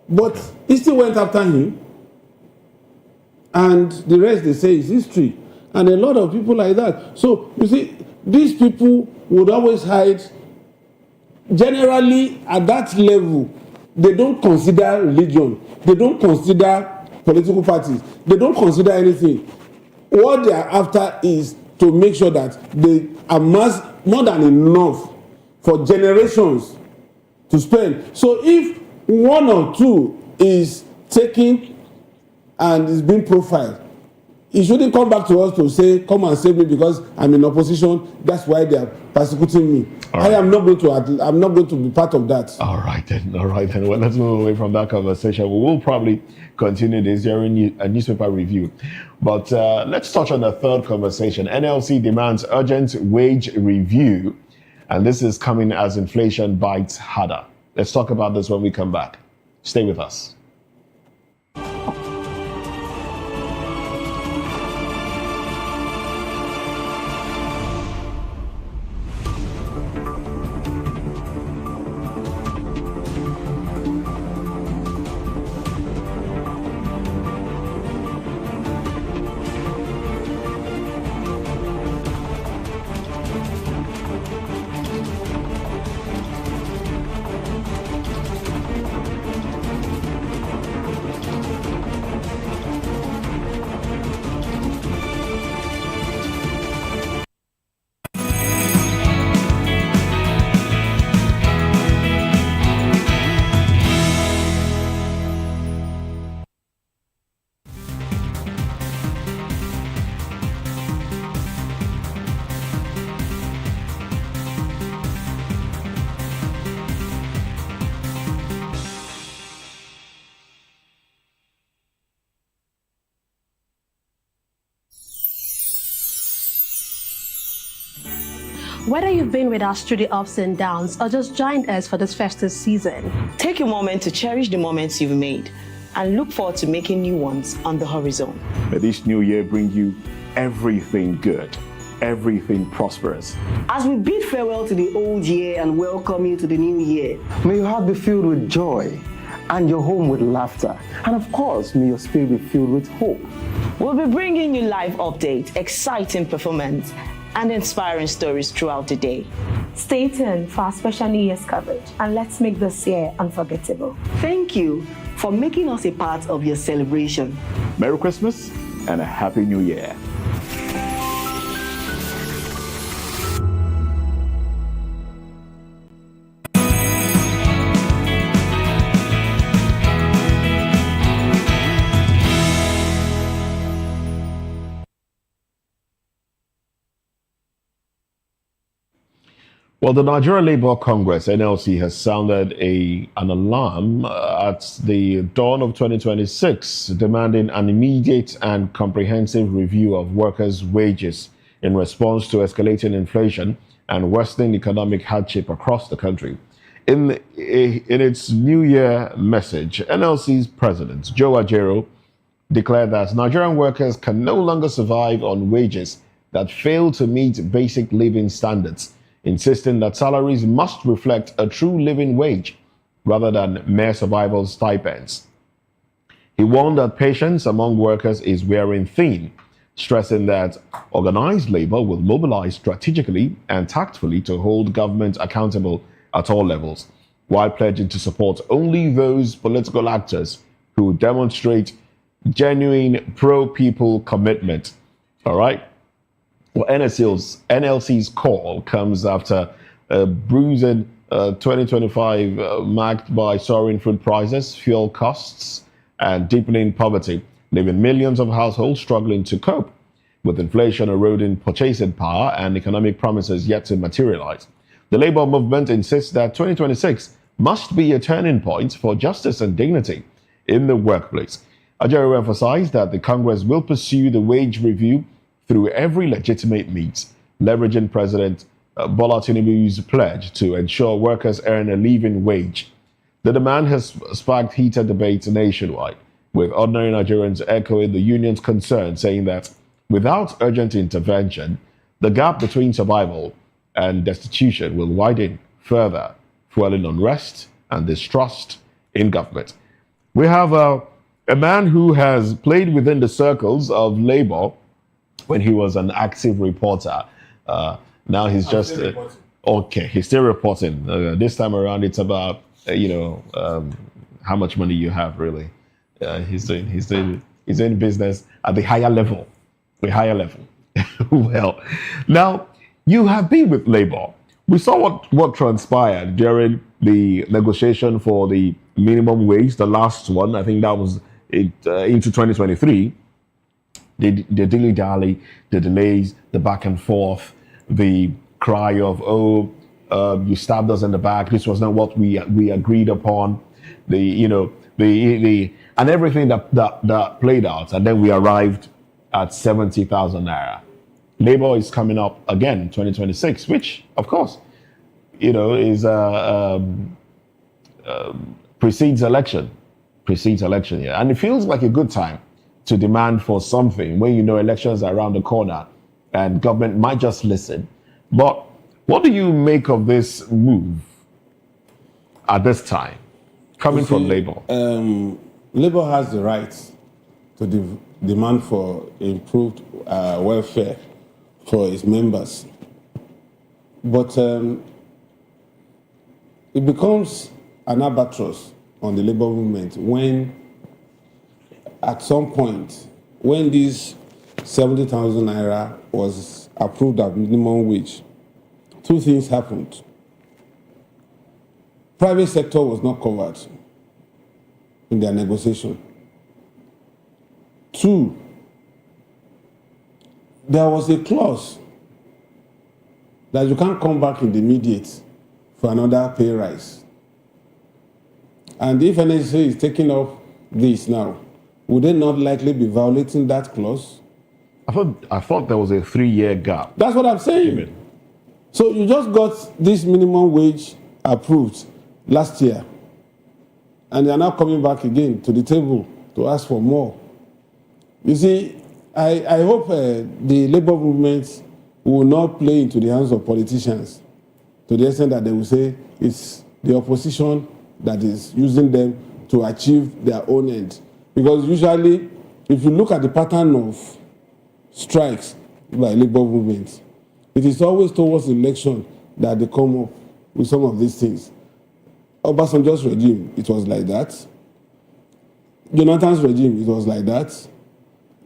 But he still went after him. And the rest, they say, is history. And a lot of people like that. So, you see, these people would always hide. Generally, at that level, they don't consider religion. They don't consider political parties. They don't consider anything. What they are after is to make sure that they amass more than enough for generations to spend. So if one or two is taken and is being profiled, he shouldn't come back to us to say, come and save me because I'm in opposition. That's why they are persecuting me. Right. I'm not going to be part of that. All right then. Well, let's move away from that conversation. We will probably continue this during a newspaper review. But let's touch on the third conversation. NLC demands urgent wage review. And this is coming as inflation bites harder. Let's talk about this when we come back. Stay with us. Whether you've been with us through the ups and downs or just joined us for this festive season, take a moment to cherish the moments you've made and look forward to making new ones on the horizon. May this new year bring you everything good, everything prosperous. As we bid farewell to the old year and welcome you to the new year, may your heart be filled with joy and your home with laughter. And of course, may your spirit be filled with hope. We'll be bringing you live updates, exciting performance, and inspiring stories throughout the day. Stay tuned for our special New Year's coverage and let's make this year unforgettable. Thank you for making us a part of your celebration. Merry Christmas and a Happy New Year. Well, the Nigeria Labour Congress, NLC, has sounded an alarm at the dawn of 2026, demanding an immediate and comprehensive review of workers' wages in response to escalating inflation and worsening economic hardship across the country. In its New Year message, NLC's president, Joe Ajero, declared that Nigerian workers can no longer survive on wages that fail to meet basic living standards, insisting that salaries must reflect a true living wage rather than mere survival stipends. He warned that patience among workers is wearing thin, stressing that organized labor will mobilize strategically and tactfully to hold government accountable at all levels, while pledging to support only those political actors who demonstrate genuine pro-people commitment. All right. Well, NLC's call comes after a bruising 2025 marked by soaring food prices, fuel costs, and deepening poverty, leaving millions of households struggling to cope with inflation eroding purchasing power and economic promises yet to materialize. The labor movement insists that 2026 must be a turning point for justice and dignity in the workplace. Ajero emphasized that the Congress will pursue the wage review through every legitimate means, leveraging President Bola Tinubu's pledge to ensure workers earn a living wage. The demand has sparked heated debates nationwide, with ordinary Nigerians echoing the union's concern, saying that without urgent intervention, the gap between survival and destitution will widen further, fueling unrest and distrust in government. We have a man who has played within the circles of labor when he was an active reporter. Now he's just okay. He's still reporting. This time around, it's about how much money you have. Really, he's doing business at the higher level. Well, now you have been with labor. We saw what transpired during the negotiation for the minimum wage. The last one, I think that was into 2023. The dilly-dally, the delays, the back and forth, the cry of, you stabbed us in the back, this was not what we agreed upon, and everything that played out. And then we arrived at 70,000 naira. Labor is coming up again in 2026, which, of course, is precedes election. Yeah. And it feels like a good time to demand for something when elections are around the corner and government might just listen. But what do you make of this move at this time, coming from Labour? Labour has the right to demand for improved welfare for its members. But it becomes an albatross on the Labour movement when at some point, when this 70,000 naira was approved as minimum wage, two things happened. Private sector was not covered in their negotiation. Two, there was a clause that you can't come back in the immediate for another pay rise. And if NSA is taking up this now, would they not likely be violating that clause? I thought there was a 3-year gap. That's what I'm saying. So you just got this minimum wage approved last year, and they are now coming back again to the table to ask for more. You see, I hope the labor movement will not play into the hands of politicians to the extent that they will say it's the opposition that is using them to achieve their own end. Because usually, if you look at the pattern of strikes by labor movements, it is always towards the election that they come up with some of these things. Obasanjo's regime, it was like that. Jonathan's regime, it was like that.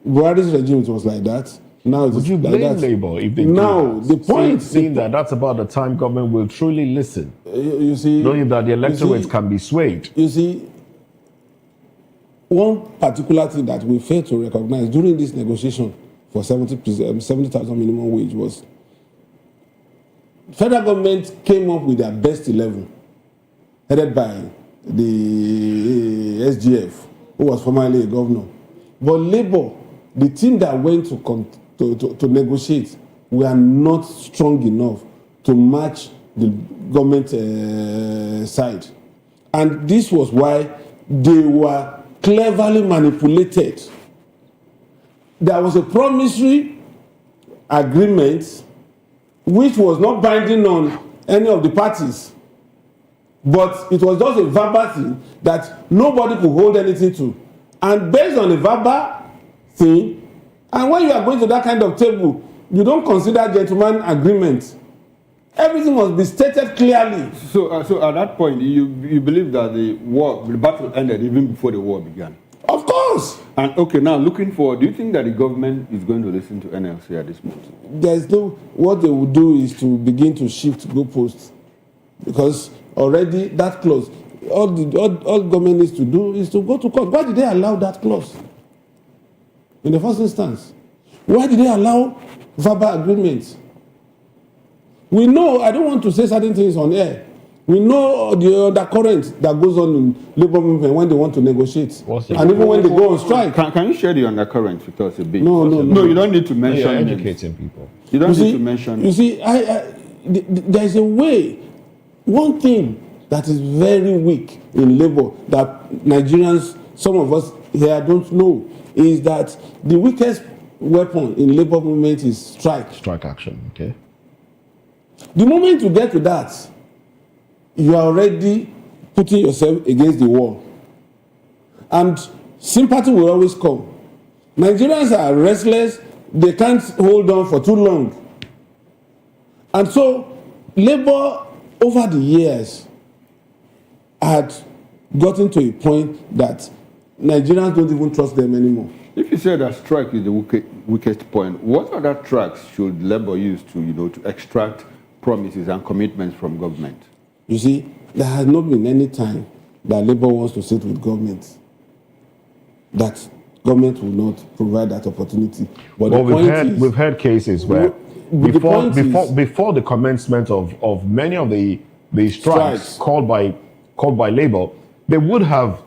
Buhari's regime, it was like that. Now it's Would you like blame that. Labour if they Now, do that? the point... Seeing that that's about the time government will truly listen. You see... Knowing that the electorate can be swayed. You see, one particular thing that we failed to recognize during this negotiation for 70,000 minimum wage was federal government came up with their best 11, headed by the SGF, who was formerly a governor. But Labour, the team that went to negotiate, were not strong enough to match the government side. And this was why they were cleverly manipulated. There was a promissory agreement which was not binding on any of the parties, but it was just a verbal thing that nobody could hold anything to. And based on a verbal thing, and when you are going to that kind of table, you don't consider gentleman agreement. Everything must be stated clearly. So at that point, you believe that the battle ended even before the war began? Of course. course. And okay, now looking forward, do you think that the government is going to listen to NLC at this moment? There's no, what they will do is to begin to shift goalposts, because already that clause, all government needs to do is to go to court. Why did they allow that clause in the first instance? Why did they allow verbal agreements? We know, I don't want to say certain things on air. We know the undercurrent that goes on in labor movement when they want to negotiate, and even when they go on strike. Can you share the undercurrent with us a bit? No, you don't need to mention. You're educating people. You don't need to mention. You see, there is a way. One thing that is very weak in labor that Nigerians, some of us here don't know, is that the weakest weapon in labor movement is strike. Strike action, okay. The moment you get to that, you are already putting yourself against the wall. And sympathy will always come. Nigerians are restless, they can't hold on for too long. And so, labor over the years had gotten to a point that Nigerians don't even trust them anymore. If you say that strike is the weakest point, what other tracks should labor use to, to extract promises and commitments from government? You see, there has not been any time that labor wants to sit with government that government will not provide that opportunity. But well, we've had cases where before the commencement of many of the strikes called by labor, they would have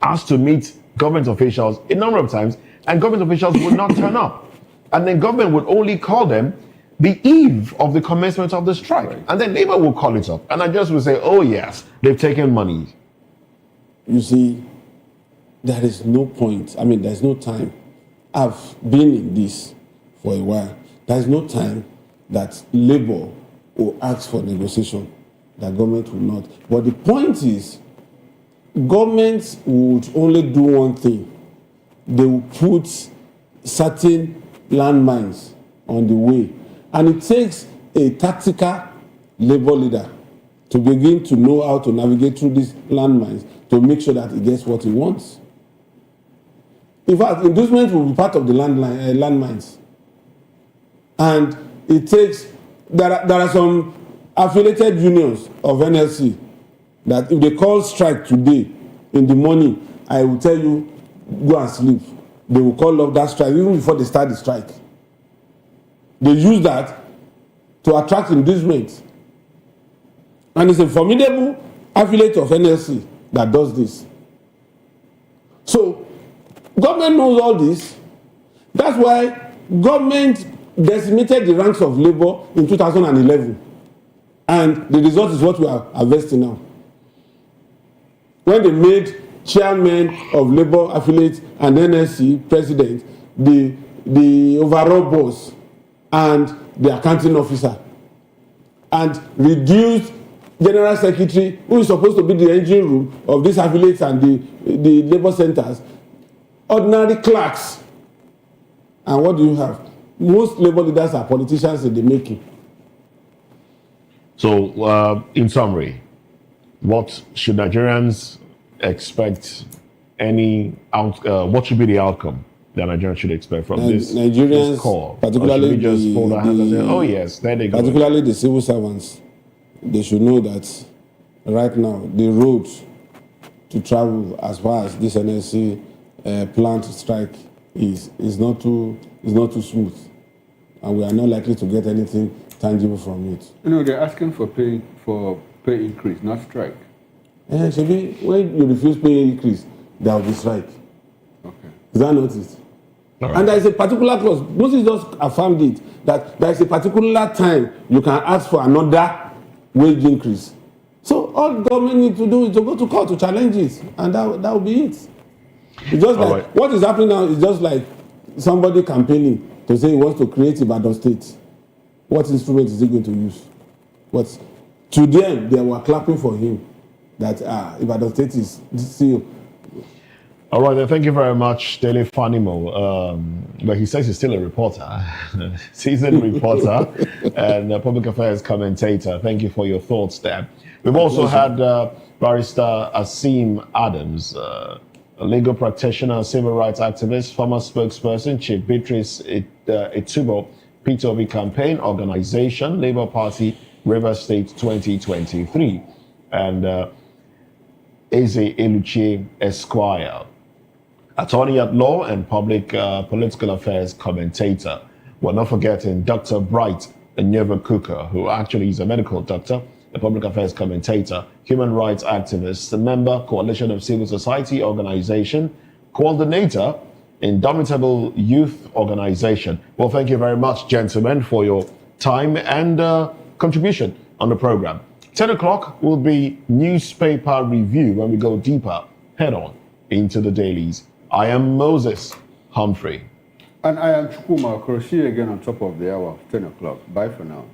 asked to meet government officials a number of times, and government officials would not turn up. And then government would only call them the eve of the commencement of the strike. Right. And then labor will call it up. And I just will say, oh yes, they've taken money. You see, there is no point. I mean, there's no time. I've been in this for a while. There's no time that labor will ask for negotiation, that government will not. But the point is, governments would only do one thing. They will put certain landmines on the way. And it takes a tactical labor leader to begin to know how to navigate through these landmines to make sure that he gets what he wants. In fact, inducement will be part of the landmines. And it takes, there are some affiliated unions of NLC that if they call strike today in the morning, I will tell you, go and sleep. They will call off that strike even before they start the strike. They use that to attract inducement. And it's a formidable affiliate of NLC that does this. So, government knows all this. That's why government decimated the ranks of labor in 2011. And the result is what we are harvesting now. When they made chairman of labor affiliate and NLC president, the overall boss and the accounting officer, and reduced general secretary, who is supposed to be the engine room of these affiliates and the labor centers, ordinary clerks. And what do you have? Most labor leaders are politicians in the making. So, in summary, what should Nigerians expect? What should be the outcome that Nigerians should expect from this call? Particularly or should we just fold our hands and say, oh yes, there they go. Particularly the civil servants, they should know that right now the road to travel as far as this NLC plan to strike is not too smooth, and we are not likely to get anything tangible from it. They're asking for pay increase, not strike. Shebi, when you refuse pay increase, there will be strike. Okay. Is that not it? Right. And there is a particular clause. Moses just affirmed it, that there is a particular time you can ask for another wage increase. So all government need to do is to go to court to challenge it, and that will be it. It's just like what is happening now is just like somebody campaigning to say he wants to create Ibadan State. What instrument is he going to use? What? To them, they were clapping for him that Ibadan State is still. All right, then, thank you very much, Dele Fanimo. But he says he's still a reporter, seasoned reporter, and public affairs commentator. Thank you for your thoughts there. We've also had Barrister Asim Adams, a legal practitioner, civil rights activist, former spokesperson, Chief Beatrice Itubo, P2B Campaign Organization, Labour Party, Rivers State 2023, and Eze Eluche Esquire, attorney at law and public political affairs commentator. We're not forgetting Dr. Bright Nyeva Cooker, who actually is a medical doctor, a public affairs commentator, human rights activist, a member, Coalition of Civil Society Organization, coordinator, Indomitable Youth Organization. Well, thank you very much, gentlemen, for your time and contribution on the program. 10 o'clock will be newspaper review when we go deeper, head on into the dailies. I am Moses Humphrey. And I am Chukuma. I'll see you again on top of the hour, 10 o'clock. Bye for now.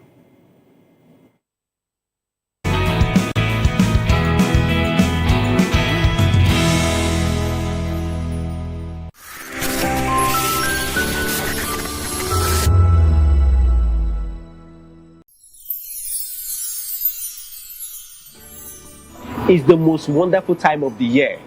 It's the most wonderful time of the year.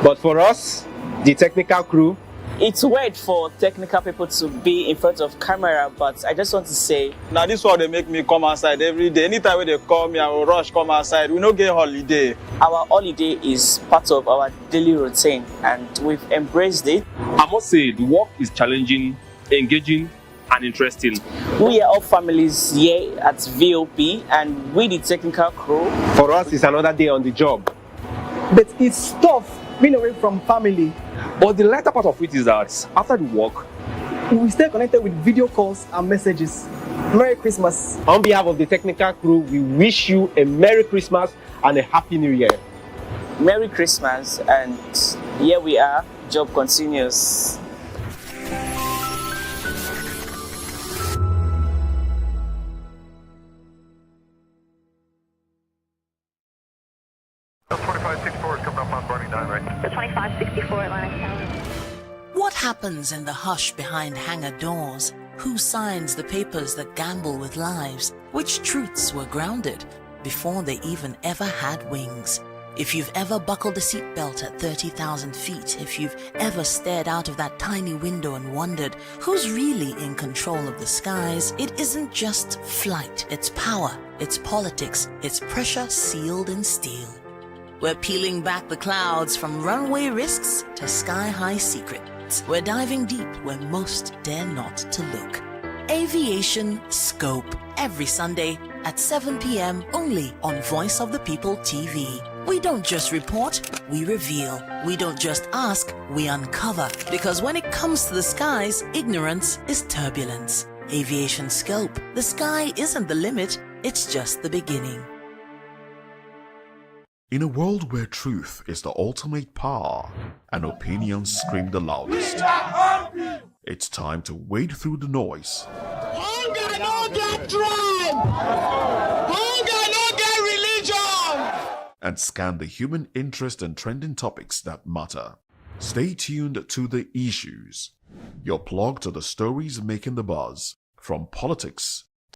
But for us, the technical crew, it's weird for technical people to be in front of camera, but I just want to say, now this one they make me come outside every day. Anytime when they call me, I will rush come outside. We don't get holiday. Our holiday is part of our daily routine, and we've embraced it. I must say, the work is challenging, engaging, and interesting. We are all families here at VOP, and with the technical crew. For us, it's another day on the job. But it's tough being away from family. But the lighter part of it is that after the work, we stay connected with video calls and messages. Merry Christmas. On behalf of the technical crew, we wish you a Merry Christmas and a Happy New Year. Merry Christmas, and here we are, job continues. What happens in the hush behind hangar doors? Who signs the papers that gamble with lives? Which truths were grounded before they even ever had wings? If you've ever buckled a seatbelt at 30,000 feet, if you've ever stared out of that tiny window and wondered who's really in control of the skies, it isn't just flight, it's power, it's politics, it's pressure sealed in steel. We're peeling back the clouds from runway risks to sky-high secrets. We're diving deep where most dare not to look. Aviation Scope, every Sunday at 7 p.m. only on Voice of the People TV. We don't just report, we reveal. We don't just ask, we uncover. Because when it comes to the skies, ignorance is turbulence. Aviation Scope, the sky isn't the limit, it's just the beginning. In a world where truth is the ultimate power and opinions scream the loudest, it's time to wade through the noise. Hunger no get tribe! Hunger no get religion! And scan the human interest and trending topics that matter. Stay tuned to The Issues, your plug to the stories making the buzz, from politics